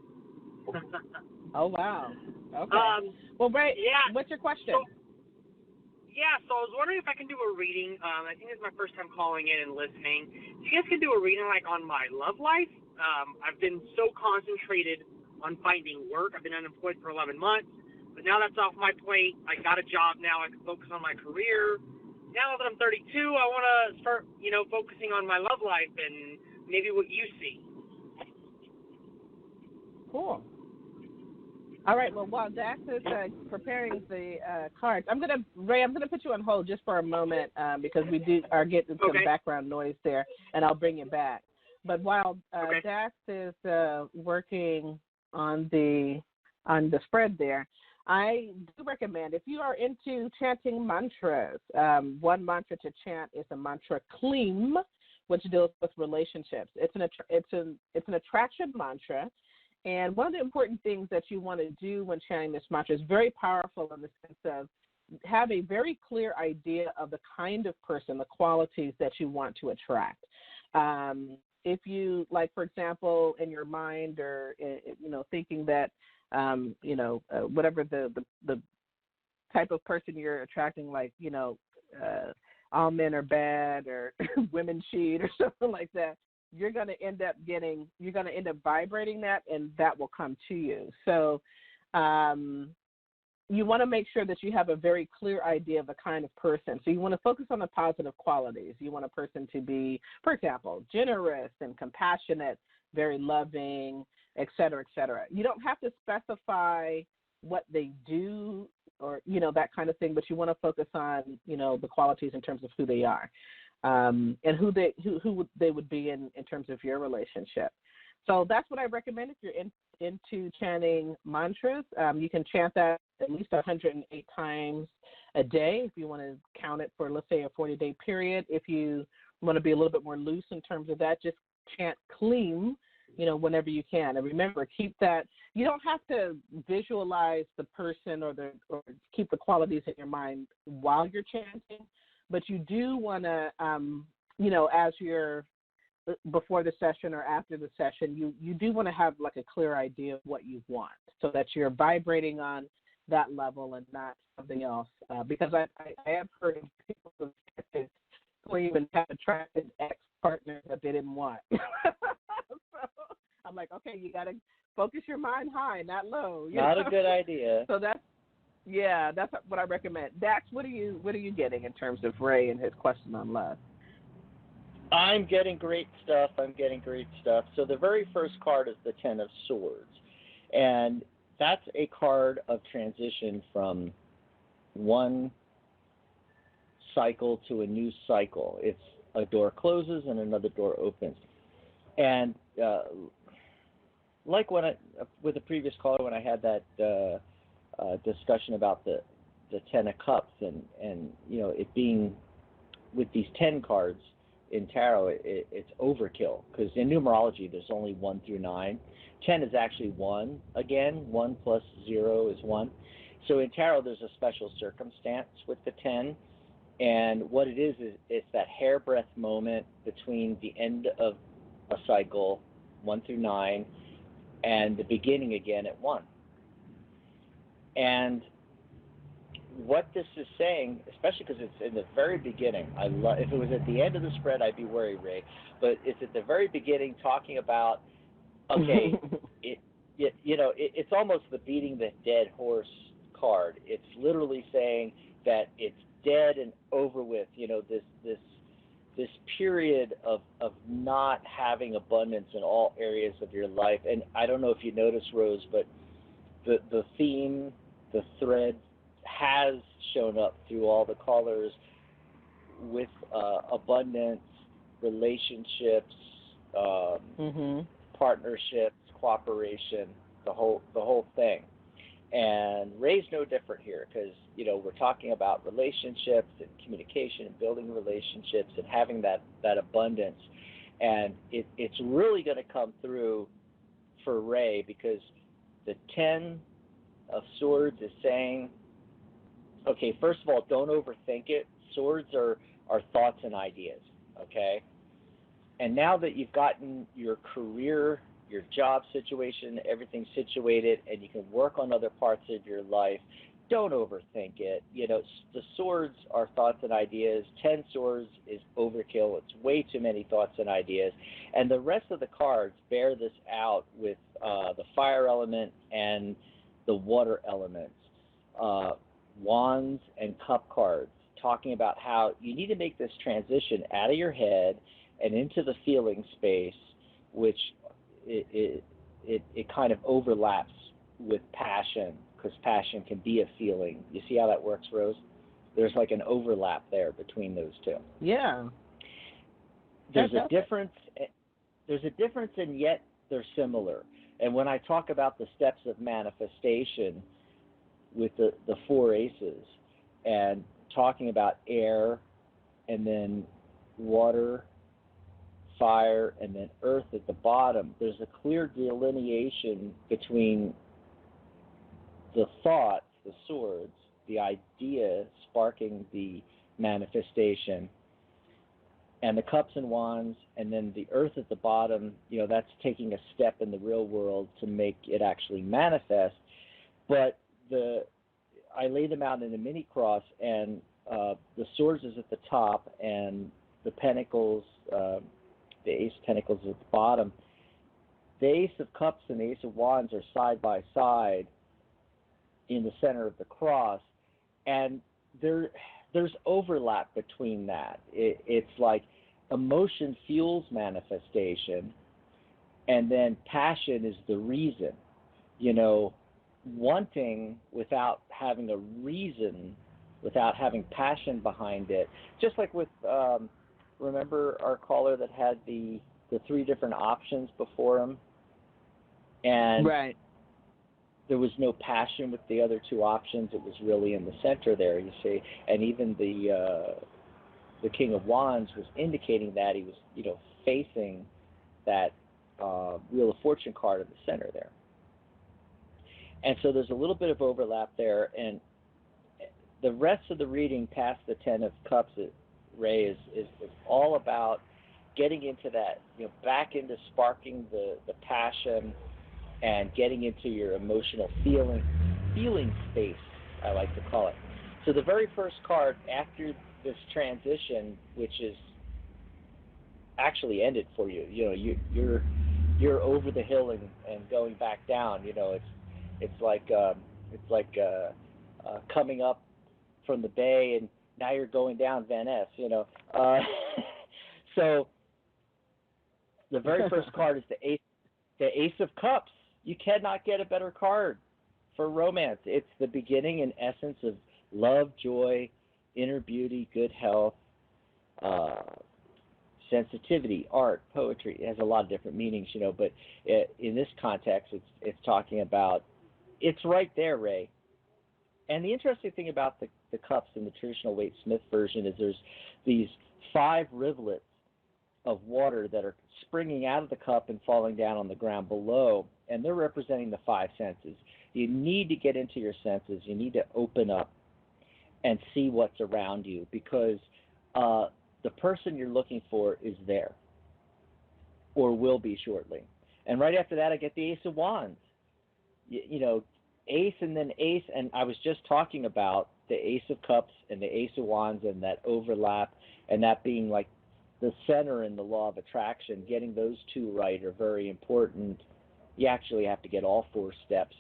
Oh, wow. Okay. Well, Ray, what's your question? So I was wondering if I can do a reading. I think it's my first time calling in and listening. If you guys can do a reading like on my love life. I've been so concentrated on finding work. I've been unemployed for 11 months, but now that's off my plate. I got a job now. I can focus on my career. Now that I'm 32, I want to start, you know, focusing on my love life and maybe what you see. Cool. All right. Well, while Dax is preparing the cards, Ray, I'm gonna put you on hold just for a moment because we are getting some background noise there, and I'll bring you back. But while Dax is working on the spread there, I do recommend, if you are into chanting mantras, one mantra to chant is the mantra Kleem, which deals with relationships. It's an attraction mantra. And one of the important things that you want to do when chanting this mantra is very powerful in the sense of have a very clear idea of the kind of person, the qualities that you want to attract. If you, like, for example, in your mind or, you know, thinking that, you know, whatever the type of person you're attracting, like, you know, all men are bad or women cheat or something like that, you're going to end up vibrating that, and that will come to you. So you want to make sure that you have a very clear idea of the kind of person. So you want to focus on the positive qualities. You want a person to be, for example, generous and compassionate, very loving, et cetera, et cetera. You don't have to specify what they do or, you know, that kind of thing, but you want to focus on, you know, the qualities in terms of who they are. And who they would be in terms of your relationship. So that's what I recommend if you're into chanting mantras. You can chant that at least 108 times a day if you want to count it for, let's say, a 40-day period. If you want to be a little bit more loose in terms of that, just chant Kleem, you know, whenever you can. And remember, keep that. You don't have to visualize the person or keep the qualities in your mind while you're chanting. But you do want to, you know, as you're before the session or after the session, you do want to have like a clear idea of what you want so that you're vibrating on that level and not something else. Because I have heard of people who even have attracted ex-partners that they didn't want. So I'm like, okay, you got to focus your mind high, not low. Not a good idea. So that's what I recommend. Dax, what are you getting in terms of Ray and his question on love? I'm getting great stuff. So the very first card is the Ten of Swords. And that's a card of transition from one cycle to a new cycle. It's a door closes and another door opens. And like with the previous caller, when I had that discussion about the Ten of Cups and it being with these 10 cards in tarot, it's overkill, because in numerology there's only 1 through 9. 10 is actually 1 again. 1 plus 0 is 1. So in tarot there's a special circumstance with the 10, and what it is it's that hairbreadth moment between the end of a cycle, 1 through 9, and the beginning again at 1. And what this is saying, especially because it's in the very beginning, if it was at the end of the spread, I'd be worried, Ray, but it's at the very beginning talking about, okay, it's almost the beating the dead horse card. It's literally saying that it's dead and over with, this period of not having abundance in all areas of your life. And I don't know if you noticed, Rose, but the theme, the thread has shown up through all the callers with abundance, relationships, partnerships, cooperation, the whole thing. And Ray's no different here, because we're talking about relationships and communication and building relationships and having that abundance. And it's really going to come through for Ray, because the 10 of Swords is saying, okay, first of all, don't overthink it. Swords are thoughts and ideas, okay? And now that you've gotten your career, your job situation, everything situated, and you can work on other parts of your life, don't overthink it. The swords are thoughts and ideas. 10 swords is overkill. It's way too many thoughts and ideas. And the rest of the cards bear this out with the fire element and the water elements. Wands and cup cards, talking about how you need to make this transition out of your head and into the feeling space, which it kind of overlaps with passion, because passion can be a feeling. You see how that works, Rose? There's like an overlap there between those two. Yeah. There's a difference, and yet they're similar. And when I talk about the steps of manifestation with the 4 aces, and talking about air and then water, fire, and then earth at the bottom, there's a clear delineation between the thoughts, the swords, the idea sparking the manifestation, and the cups and wands, and then the earth at the bottom, that's taking a step in the real world to make it actually manifest. But I lay them out in a mini cross, and the swords is at the top, and the pentacles, the ace of pentacles is at the bottom. The ace of cups and the ace of wands are side by side in the center of the cross, and there's overlap between that. It's like emotion fuels manifestation, and then passion is the reason. Wanting without having a reason, without having passion behind it. Just like with, remember our caller that had the 3 different options before him? And right. There was no passion with the other 2 options. It was really in the center there, you see. And even the King of Wands was indicating that he was, facing that Wheel of Fortune card in the center there. And so there's a little bit of overlap there, and the rest of the reading past the 10 of Cups, Ray, is all about getting into that, back into sparking the passion and getting into your emotional feeling space, I like to call it. So the very first card after this transition, which is actually ended for you, you're over the hill and going back down. It's like coming up from the bay, and now you're going down Van Ness. So The very first card is the Ace of Cups. You cannot get a better card for romance. It's the beginning and essence of love, joy, inner beauty, good health, sensitivity, art, poetry. It has a lot of different meanings, but in this context, it's talking about, it's right there, Ray. And the interesting thing about the cups in the traditional Waite Smith version is there's these 5 rivulets of water that are springing out of the cup and falling down on the ground below, and they're representing the 5 senses. You need to get into your senses. You need to open up and see what's around you, because the person you're looking for is there or will be shortly. And right after that, I get the Ace of Wands. Ace and then Ace, and I was just talking about the Ace of Cups and the Ace of Wands and that overlap, and that being like the center in the law of attraction. Getting those 2 right are very important. You actually have to get all 4 steps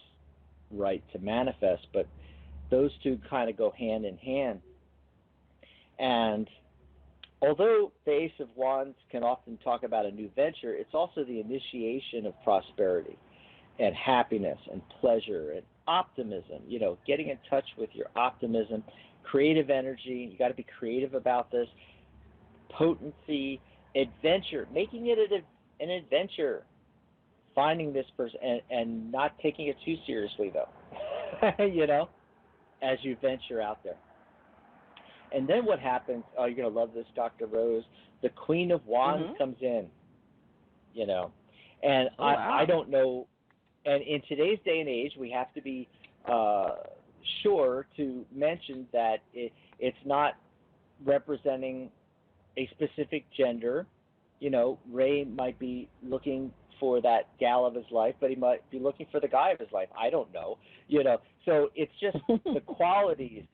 right to manifest, but those 2 kind of go hand in hand. And although the Ace of Wands can often talk about a new venture, it's also the initiation of prosperity and happiness and pleasure and optimism, getting in touch with your optimism, creative energy. You got to be creative about this. Potency, adventure, making it an adventure, finding this person and not taking it too seriously, though, as you venture out there. And then what happens, you're going to love this, Dr. Rose, the Queen of Wands comes in, and wow. I don't know, and in today's day and age, we have to be sure to mention that it's not representing a specific gender. Ray might be looking for that gal of his life, but he might be looking for the guy of his life. I don't know, So it's just the qualities.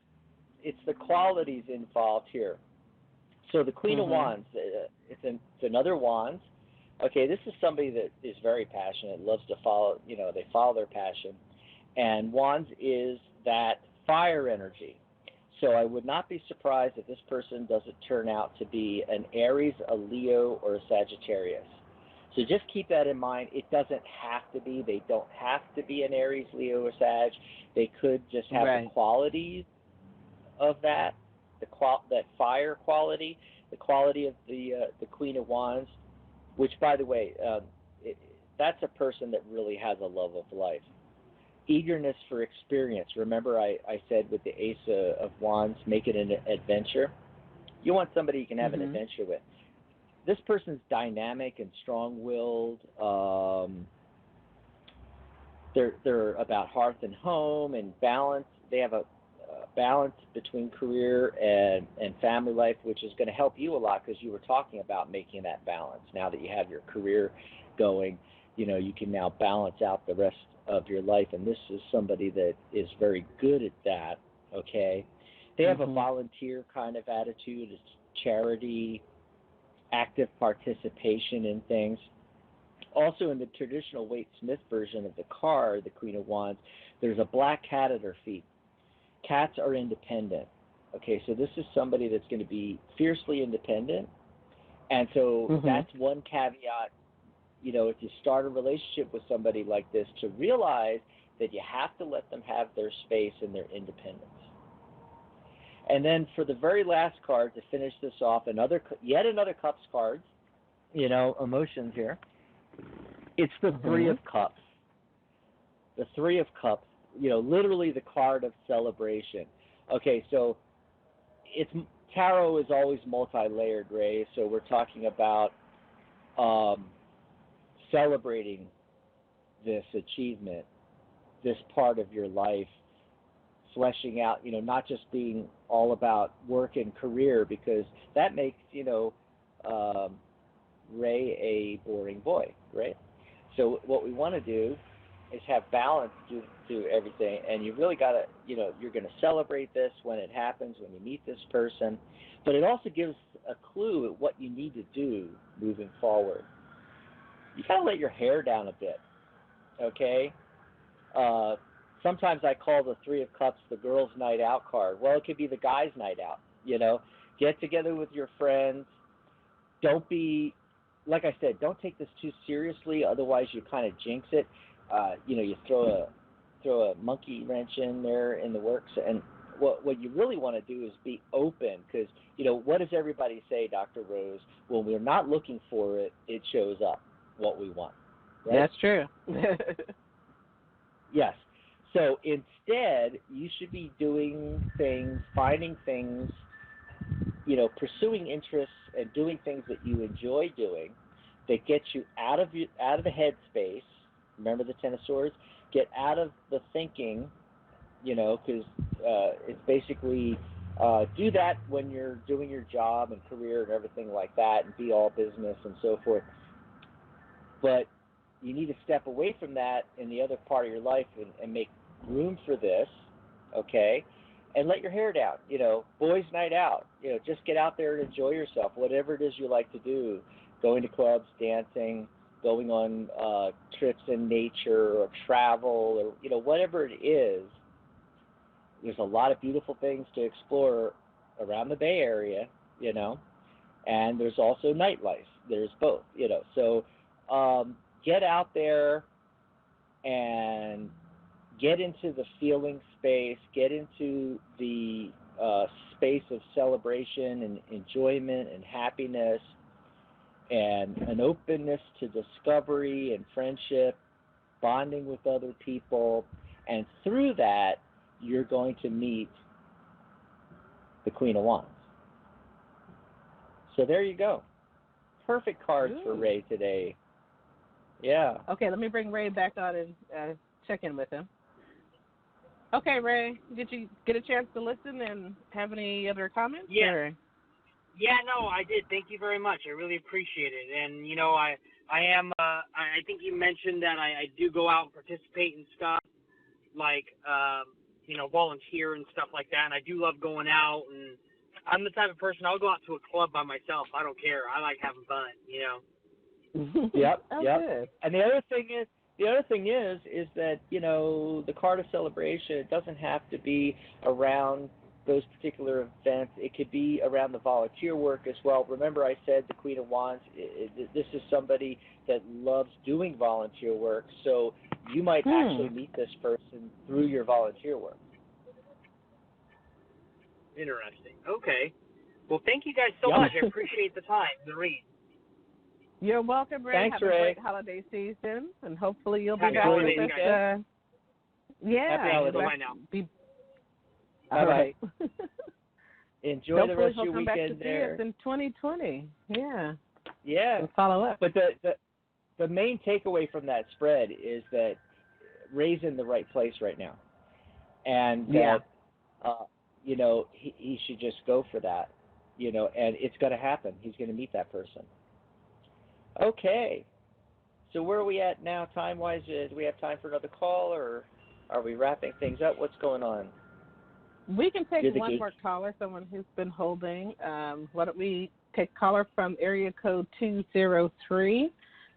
It's the qualities involved here. So the Queen of Wands, it's another Wands. Okay, this is somebody that is very passionate, loves to follow, they follow their passion. And Wands is that fire energy. So I would not be surprised if this person doesn't turn out to be an Aries, a Leo, or a Sagittarius. So just keep that in mind. It doesn't have to be. They don't have to be an Aries, Leo, or Sag. They could just have the qualities of that, that fire quality, the quality of the Queen of Wands, which, by the way, that's a person that really has a love of life. Eagerness for experience. Remember I said with the Ace of Wands, make it an adventure. You want somebody you can have an adventure with. This person's dynamic and strong-willed. They're about hearth and home and balance. They have a balance between career and family life, which is going to help you a lot because you were talking about making that balance. Now that you have your career going, you can now balance out the rest of your life, and this is somebody that is very good at that, okay? They have a volunteer kind of attitude. It's charity, active participation in things. Also, in the traditional Waite Smith version of the card, the Queen of Wands, there's a black cat at her feet. Cats are independent. Okay, so this is somebody that's going to be fiercely independent. And so that's one caveat, if you start a relationship with somebody like this, to realize that you have to let them have their space and their independence. And then for the very last card, to finish this off, yet another Cups card, emotions here. It's the Three of Cups. The Three of Cups, literally the card of celebration. Okay, so tarot is always multi-layered, Ray. So we're talking about celebrating this achievement, this part of your life, fleshing out, not just being all about work and career, because that makes, Ray a boring boy, right? So what we want to do is have balance to everything, and you really got to, you're going to celebrate this when it happens, when you meet this person, but it also gives a clue at what you need to do moving forward. You got to let your hair down a bit, okay? Sometimes I call the Three of Cups the girls' night out card. Well, it could be the guys' night out, Get together with your friends. Don't be like I said, don't take this too seriously. Otherwise, you kind of jinx it. You throw a monkey wrench in there in the works. And what you really want to do is be open, because what does everybody say, Dr. Rose? When we're not looking for it, it shows up what we want. Right? That's true. Yes. So instead, you should be doing things, finding things, pursuing interests and doing things that you enjoy doing that get you out of the headspace. Remember the Ten of Swords? Get out of the thinking, because it's basically do that when you're doing your job and career and everything like that, and be all business and so forth. But you need to step away from that in the other part of your life and make room for this, okay? And let your hair down, boys' night out. Just get out there and enjoy yourself, whatever it is you like to do, going to clubs, dancing, going on trips in nature or travel or, whatever it is. There's a lot of beautiful things to explore around the Bay Area, and there's also nightlife. There's both, So get out there and get into the feeling space, get into the space of celebration and enjoyment and happiness and an openness to discovery and friendship, bonding with other people. And through that, you're going to meet the Queen of Wands. So there you go. Perfect cards for Ray today. Yeah. Okay, let me bring Ray back on and check in with him. Okay, Ray, did you get a chance to listen and have any other comments? Yeah. Or? Yeah, no, I did. Thank you very much. I really appreciate it. And, I think you mentioned that I do go out and participate in stuff like, volunteer and stuff like that. And I do love going out. And I'm the type of person, I'll go out to a club by myself. I don't care. I like having fun, Yep. Oh, yep. good. And the other thing is that, the card of celebration, it doesn't have to be around those particular events. It could be around the volunteer work as well. Remember I said the Queen of Wands, this is somebody that loves doing volunteer work, so you might actually meet this person through your volunteer work. Interesting. Okay. Well, thank you guys so much. I appreciate the time, the read. You're welcome, Ray. Thanks, Have Ray. a great holiday season, and hopefully you'll be Happy back holidays, with guys. us. Yeah. Happy holidays. Bye now. All right. Enjoy hopefully the rest of he'll your come back weekend to there. see us in 2020. Yeah. Yeah. We'll follow up. But the main takeaway from that spread is that Ray's in the right place right now, and that he should just go for that, and it's going to happen. He's going to meet that person. Okay, so where are we at now time-wise? Do we have time for another call, or are we wrapping things up? What's going on? We can take one more caller, someone who's been holding. Why don't we take caller from area code 203?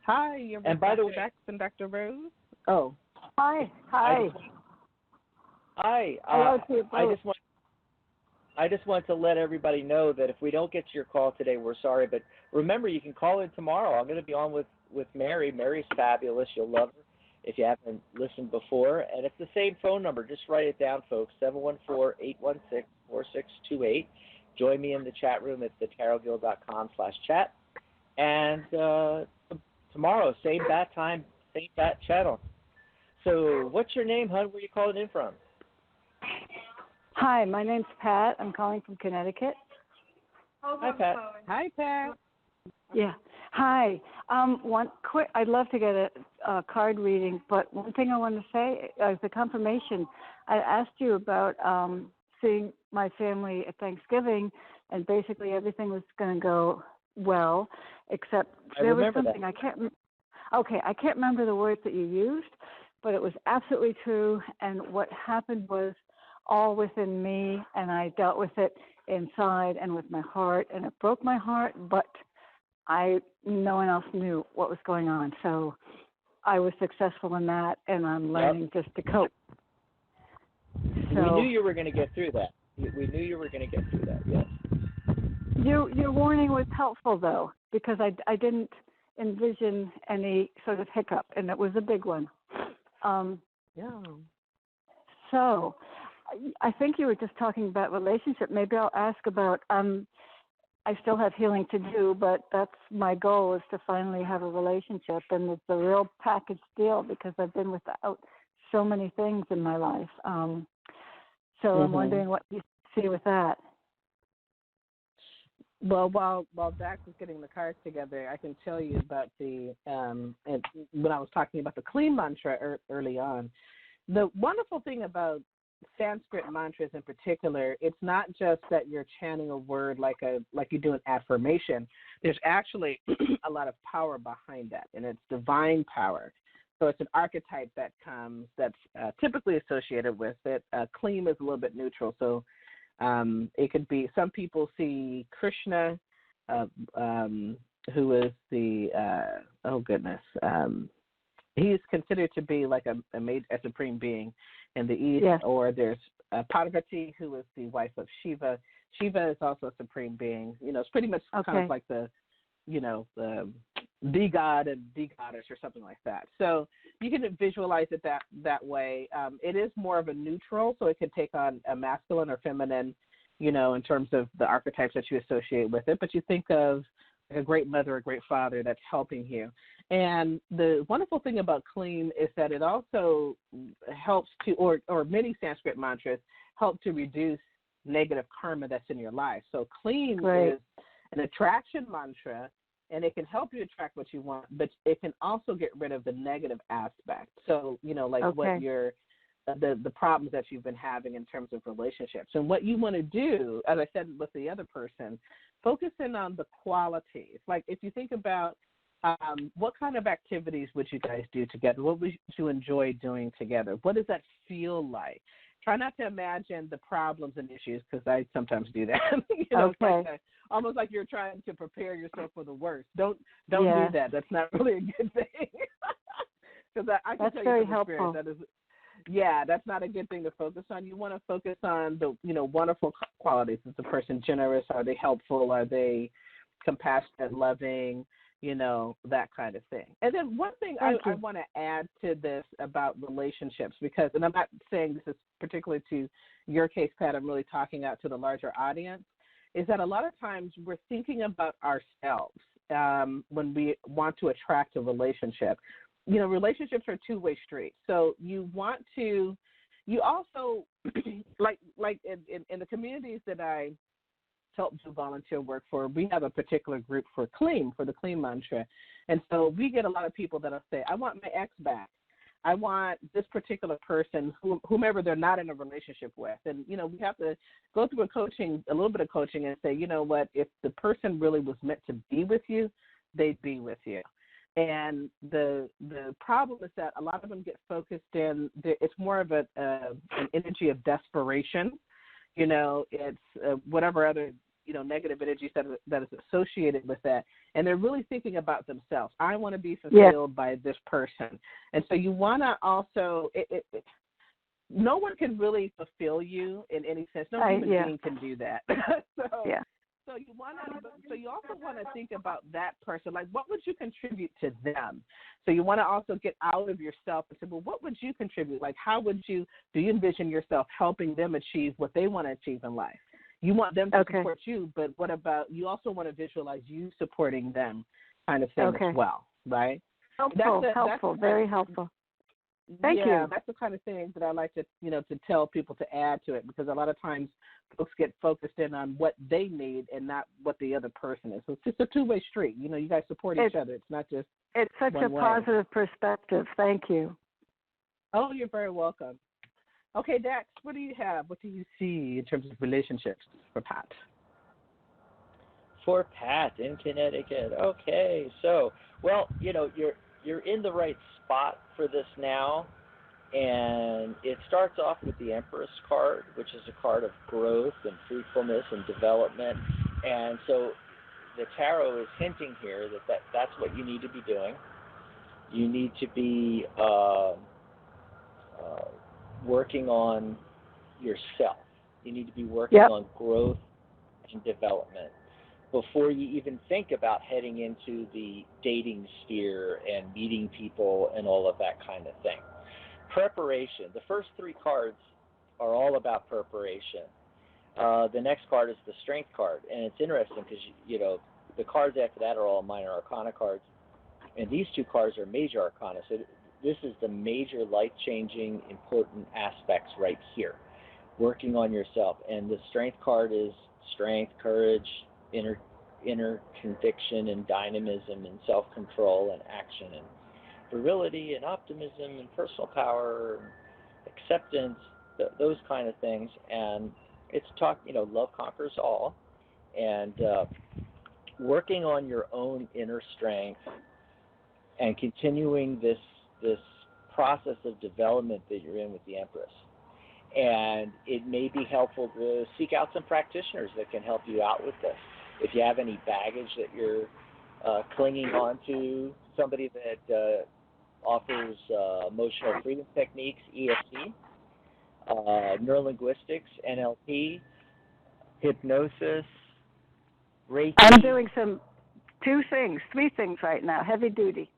Hi, you're with Dr. Bex and Dr. Rose. Oh. Hi. Hi. Hello to you both. I just want to let everybody know that if we don't get to your call today, we're sorry. But remember, you can call in tomorrow. I'm going to be on with Mary. Mary's fabulous. You'll love her if you haven't listened before. And it's the same phone number. Just write it down, folks, 714-816-4628. Join me in the chat room at thetarotguild.com/chat. And tomorrow, same bat time, same bat channel. So what's your name, hon? Where are you calling in from? Hi, my name's Pat. I'm calling from Connecticut. Hi, Pat. Hi, Pat. Yeah. Hi. I'd love to get a card reading, but one thing I want to say is the confirmation. I asked you about seeing my family at Thanksgiving, and basically everything was going to go well, except there was something I can't remember the words that you used, but it was absolutely true. And what happened was all within me, and I dealt with it inside and with my heart, and it broke my heart, but no one else knew what was going on. So I was successful in that, and I'm learning just to cope. So, we knew you were going to get through that. We knew you were going to get through that, yes. Your warning was helpful, though, because I didn't envision any sort of hiccup, and it was a big one. Yeah. So I think you were just talking about relationship. Maybe I'll ask about, I still have healing to do, but that's my goal, is to finally have a relationship. And it's a real package deal because I've been without so many things in my life. So I'm wondering what you see with that. Well, while Dax is getting the cards together, I can tell you about the and when I was talking about the clean mantra early on. The wonderful thing about Sanskrit mantras in particular, it's not just that you're chanting a word like you do an affirmation. There's actually a lot of power behind that, and it's divine power. So it's an archetype that comes that's typically associated with it. Clean is a little bit neutral, so it could be, some people see Krishna, who is the he's considered to be like a supreme being in the East. Yes. Or there's Parvati, who is the wife of Shiva. Shiva is also a supreme being. It's pretty much kind of like the god and the goddess or something like that. So you can visualize it that way. It is more of a neutral, so it can take on a masculine or feminine, in terms of the archetypes that you associate with it. But you think of a great mother, a great father that's helping you. And the wonderful thing about clean is that it also helps to, or many Sanskrit mantras help to reduce negative karma that's in your life. So clean is an attraction mantra, and it can help you attract what you want, but it can also get rid of the negative aspect. So, what you're, the problems that you've been having in terms of relationships. And what you want to do, as I said with the other person, focus in on the qualities. Like if you think about what kind of activities would you guys do together? What would you enjoy doing together? What does that feel like? Try not to imagine the problems and issues, because I sometimes do that. It's like almost like you're trying to prepare yourself for the worst. Don't do that. That's not really a good thing. Because I can tell you from experience that is. Yeah, that's not a good thing to focus on. You want to focus on the wonderful qualities. Is the person generous? Are they helpful? Are they compassionate, loving? That kind of thing. And then one thing I want to add to this about relationships, because, and I'm not saying this is particularly to your case, Pat, I'm really talking out to the larger audience, is that a lot of times we're thinking about ourselves when we want to attract a relationship. Relationships are a two-way street. So you also, like in the communities that I help do volunteer work for, we have a particular group for the clean mantra. And so we get a lot of people that'll say, I want my ex back. I want this particular person, whomever they're not in a relationship with. And, we have to go through a little bit of coaching and say, what, if the person really was meant to be with you, they'd be with you. And the problem is that a lot of them get focused in, it's more of an energy of desperation. It's whatever other, negative energies that is associated with that. And they're really thinking about themselves. I want to be fulfilled by this person. And so you want to also, no one can really fulfill you in any sense. No human being can do that. So you also want to think about that person. Like, what would you contribute to them? So you want to also get out of yourself and say, well, what would you contribute? Like, do you envision yourself helping them achieve what they want to achieve in life? You want them to support you, but what about, you also want to visualize you supporting them kind of thing as well, right? Helpful, very helpful. Thank you. That's the kind of thing that I like to, to tell people to add to it, because a lot of times folks get focused in on what they need and not what the other person is. So it's just a two-way street. You guys support each other. It's not just It's such a positive perspective. Thank you. Oh, you're very welcome. Okay, Dax, what do you have? What do you see in terms of relationships for Pat? For Pat in Connecticut. Okay, so, well, you're in the right spot for this now, and it starts off with the Empress card, which is a card of growth and fruitfulness and development. And so the tarot is hinting here that's what you need to be doing. You need to be working on yourself. You need to be working on growth and development. before you even think about heading into the dating sphere and meeting people and all of that kind of thing. Preparation. The first 3 cards are all about preparation. The next card is the Strength card, and it's interesting because, the cards after that are all minor arcana cards, and these 2 cards are major arcana. So this is the major life-changing, important aspects right here, working on yourself. And the Strength card is strength, courage, inner conviction and dynamism and self-control and action and virility and optimism and personal power and acceptance, those kind of things. And it's love conquers all, and working on your own inner strength and continuing this process of development that you're in with the Empress. And it may be helpful to seek out some practitioners that can help you out with this. If you have any baggage that you're clinging on to, somebody that offers emotional freedom techniques, EFT, neurolinguistics, NLP, hypnosis, Reiki. I'm doing 3 things right now, heavy duty.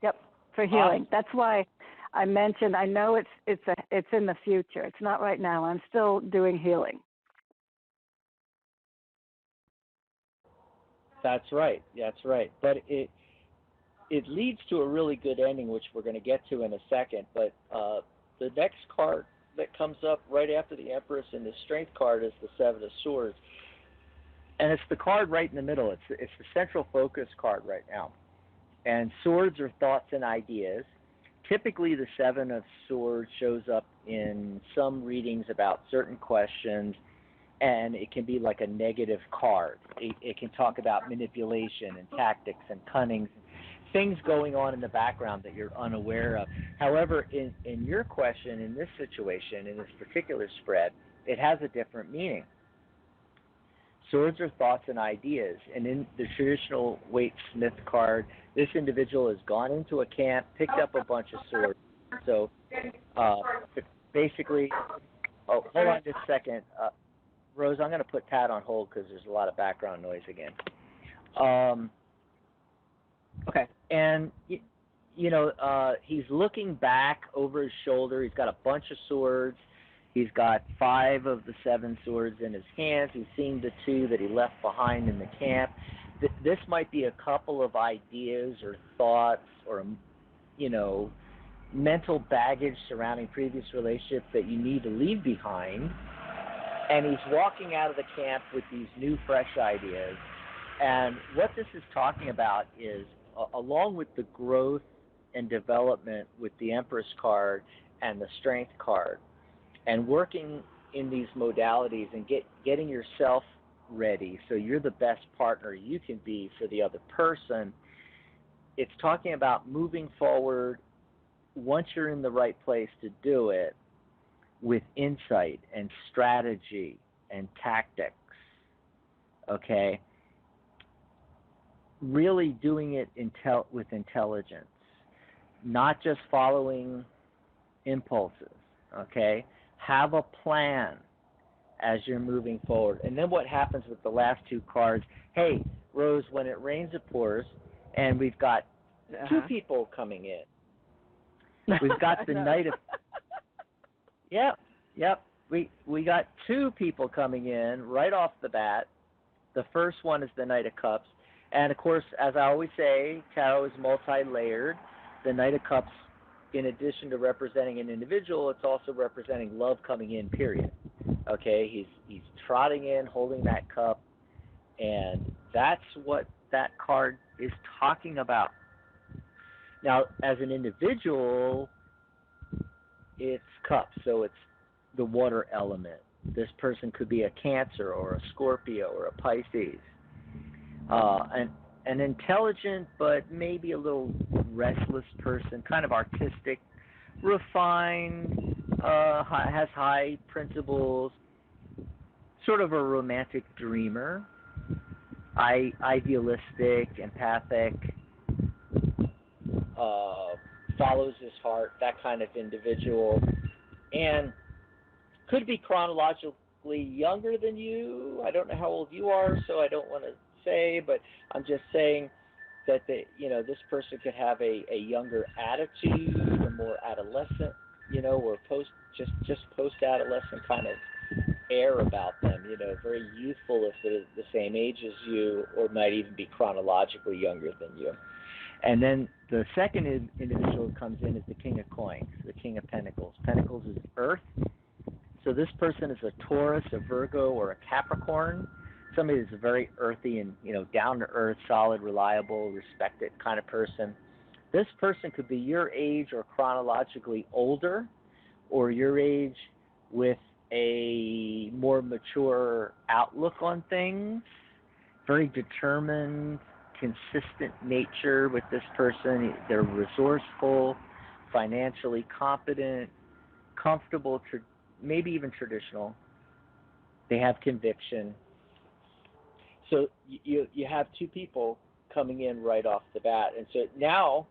Yep, for healing. That's why I mentioned, I know it's in the future. It's not right now. I'm still doing healing. That's right. But it leads to a really good ending, which we're going to get to in a second. But the next card that comes up right after the Empress and the Strength card is the 7 of Swords. And it's the card right in the middle. It's the central focus card right now. And swords are thoughts and ideas. Typically, the 7 of Swords shows up in some readings about certain questions, and it can be like a negative card. It can talk about manipulation and tactics and cunning, things going on in the background that you're unaware of. However, in your question, in this situation, in this particular spread, it has a different meaning. Swords are thoughts and ideas, and in the traditional Waite Smith card, this individual has gone into a camp, picked up a bunch of swords. So basically, hold on just a second. Rose, I'm going to put Pat on hold because there's a lot of background noise again. Okay. And, he's looking back over his shoulder. He's got a bunch of swords. He's got 5 of the 7 swords in his hands. He's seen the 2 that he left behind in the camp. This might be a couple of ideas or thoughts or, mental baggage surrounding previous relationships that you need to leave behind. And he's walking out of the camp with these new, fresh ideas. And what this is talking about is, along with the growth and development with the Empress card and the Strength card, and working in these modalities and getting yourself ready so you're the best partner you can be for the other person, it's talking about moving forward once you're in the right place to do it with insight and strategy and tactics, okay? Really doing it with intelligence, not just following impulses, okay? Have a plan as you're moving forward. And then what happens with the last 2 cards, hey, Rose, when it rains it pours, and we've got 2 people coming in. We've got the Knight of... Yep. We got 2 people coming in right off the bat. The first one is the Knight of Cups. And, of course, as I always say, tarot is multi-layered. The Knight of Cups, in addition to representing an individual, it's also representing love coming in, period. Okay, he's trotting in, holding that cup, and that's what that card is talking about. Now, as an individual, it's cups, so it's the water element. This person could be a Cancer or a Scorpio or a Pisces. An intelligent but maybe a little restless person, kind of artistic, refined, has high principles, sort of a romantic dreamer, idealistic, empathic, follows his heart, that kind of individual, and could be chronologically younger than you. I don't know how old you are, so I don't want to say, but I'm just saying that this person could have a younger attitude, a more adolescent, or just post-adolescent kind of air about them, very youthful if they're the same age as you, or might even be chronologically younger than you. And then the second individual who comes in is the King of Coins, the King of Pentacles. Pentacles is Earth. So this person is a Taurus, a Virgo, or a Capricorn. Somebody that's a very earthy and, down to earth, solid, reliable, respected kind of person. This person could be your age or chronologically older, or your age with a more mature outlook on things, very determined, consistent nature with this person. They're resourceful, financially competent, comfortable, maybe even traditional. They have conviction. So you have two people coming in right off the bat. And so now,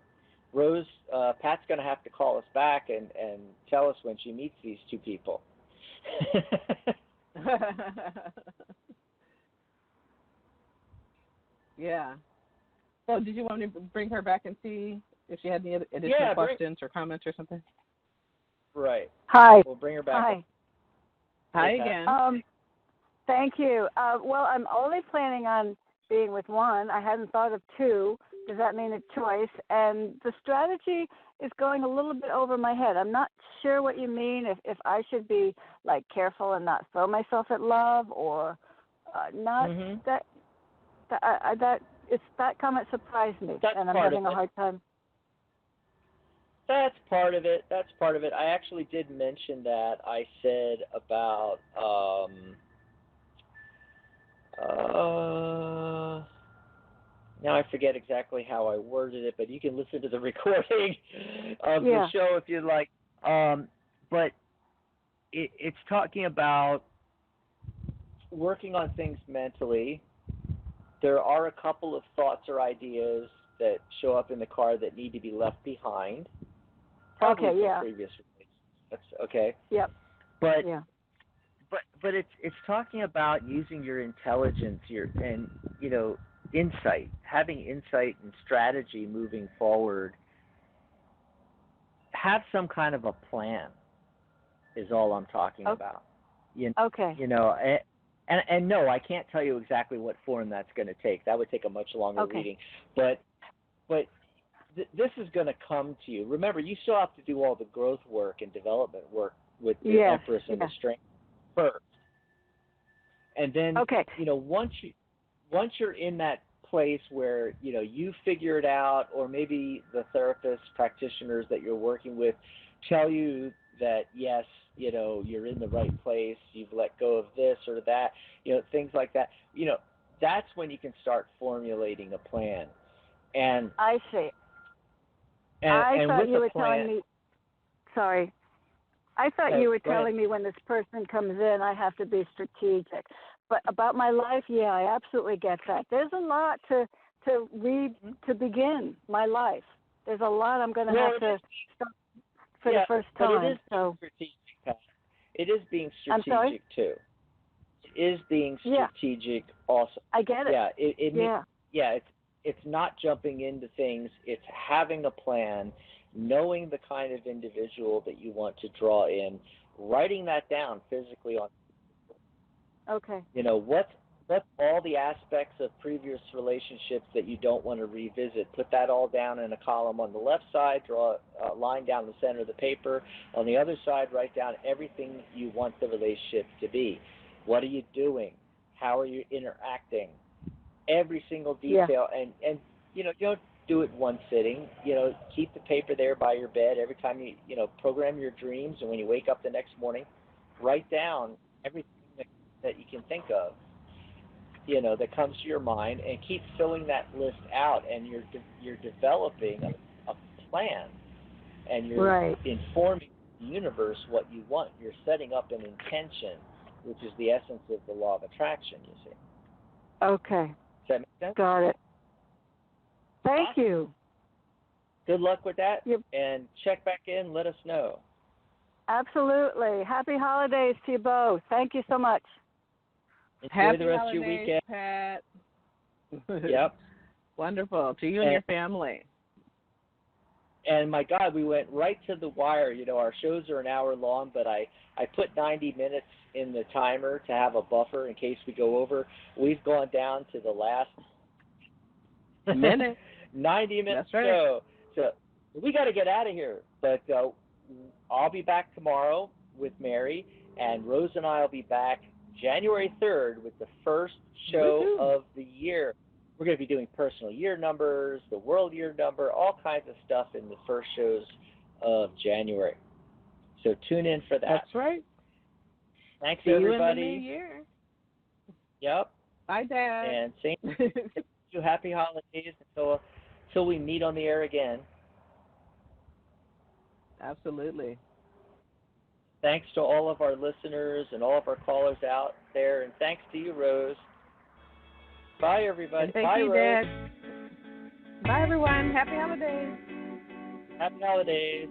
Rose, Pat's going to have to call us back and tell us when she meets these two people. Yeah. So did you want me to bring her back and see if she had any additional questions or comments or something? Right. Hi. We'll bring her back. Hi. Hi again. Thank you. Well, I'm only planning on being with one. I hadn't thought of two. Does that mean a choice? And the strategy is going a little bit over my head. I'm not sure what you mean, if I should be, like, careful and not throw myself at love, or not. Mm-hmm. That comment surprised me, That's and I'm part having of a hard time. That's part of it. I actually did mention that. I said about now I forget exactly how I worded it, but you can listen to the recording of the show if you'd like. But it's talking about working on things mentally. There are a couple of thoughts or ideas that show up in the card that need to be left behind. Probably from previous relationships. Okay. Yep. But it's talking about using your intelligence, insight, having insight and strategy moving forward. Have some kind of a plan is all I'm talking about. Okay. And no, I can't tell you exactly what form that's going to take. That would take a much longer reading. But this is going to come to you. Remember, you still have to do all the growth work and development work with the Empress and the Strength first. And then, once you're in that place where, you figure it out, or maybe the therapists, practitioners that you're working with tell you that, yes, you're in the right place, you've let go of this or that, things like that, that's when you can start formulating a plan. And I see. I thought you were telling me, sorry. I thought you were telling me when this person comes in, I have to be strategic. But about my life, I absolutely get that. There's a lot to read to begin my life. There's a lot I'm going to have to start for the first time. But it is strategic. It is being strategic too. It is being strategic also. I get it. Means, it's not jumping into things. It's having a plan, knowing the kind of individual that you want to draw in, writing that down physically on. Okay. What's all the aspects of previous relationships that you don't want to revisit? Put that all down in a column on the left side, draw a line down the center of the paper. On the other side, write down everything you want the relationship to be. What are you doing? How are you interacting? Every single detail. And you don't do it one sitting. Keep the paper there by your bed. Every time you program your dreams, and when you wake up the next morning, write down everything that you can think of, that comes to your mind, and keep filling that list out. And you're developing a plan, and you're informing the universe what you want. You're setting up an intention, which is the essence of the law of attraction, you see. Okay. Does that make sense? Got it. Thank you. Good luck with that, and check back in. Let us know. Absolutely. Happy holidays to you both. Thank you so much. Enjoy the rest of your weekend. Pat. Yep. Wonderful. To you and your family. And my God, we went right to the wire. Our shows are an hour long, but I put 90 minutes in the timer to have a buffer in case we go over. We've gone down to the last minute. 90 minutes. That's right. So we got to get out of here. But I'll be back tomorrow with Mary, and Rose and I will be back January 3rd with the first show of the year. We're going to be doing personal year numbers, the world year number, all kinds of stuff in the first shows of January. So tune in for that. That's right. Thanks, See everybody. you in the new year. Yep. Bye, Dad. And same to you. Happy holidays until we meet on the air again. Absolutely. Thanks to all of our listeners and all of our callers out there, and thanks to you, Rose. Bye, everybody. And thank Bye, you, Rose. Dad. Bye, everyone. Happy holidays. Happy holidays.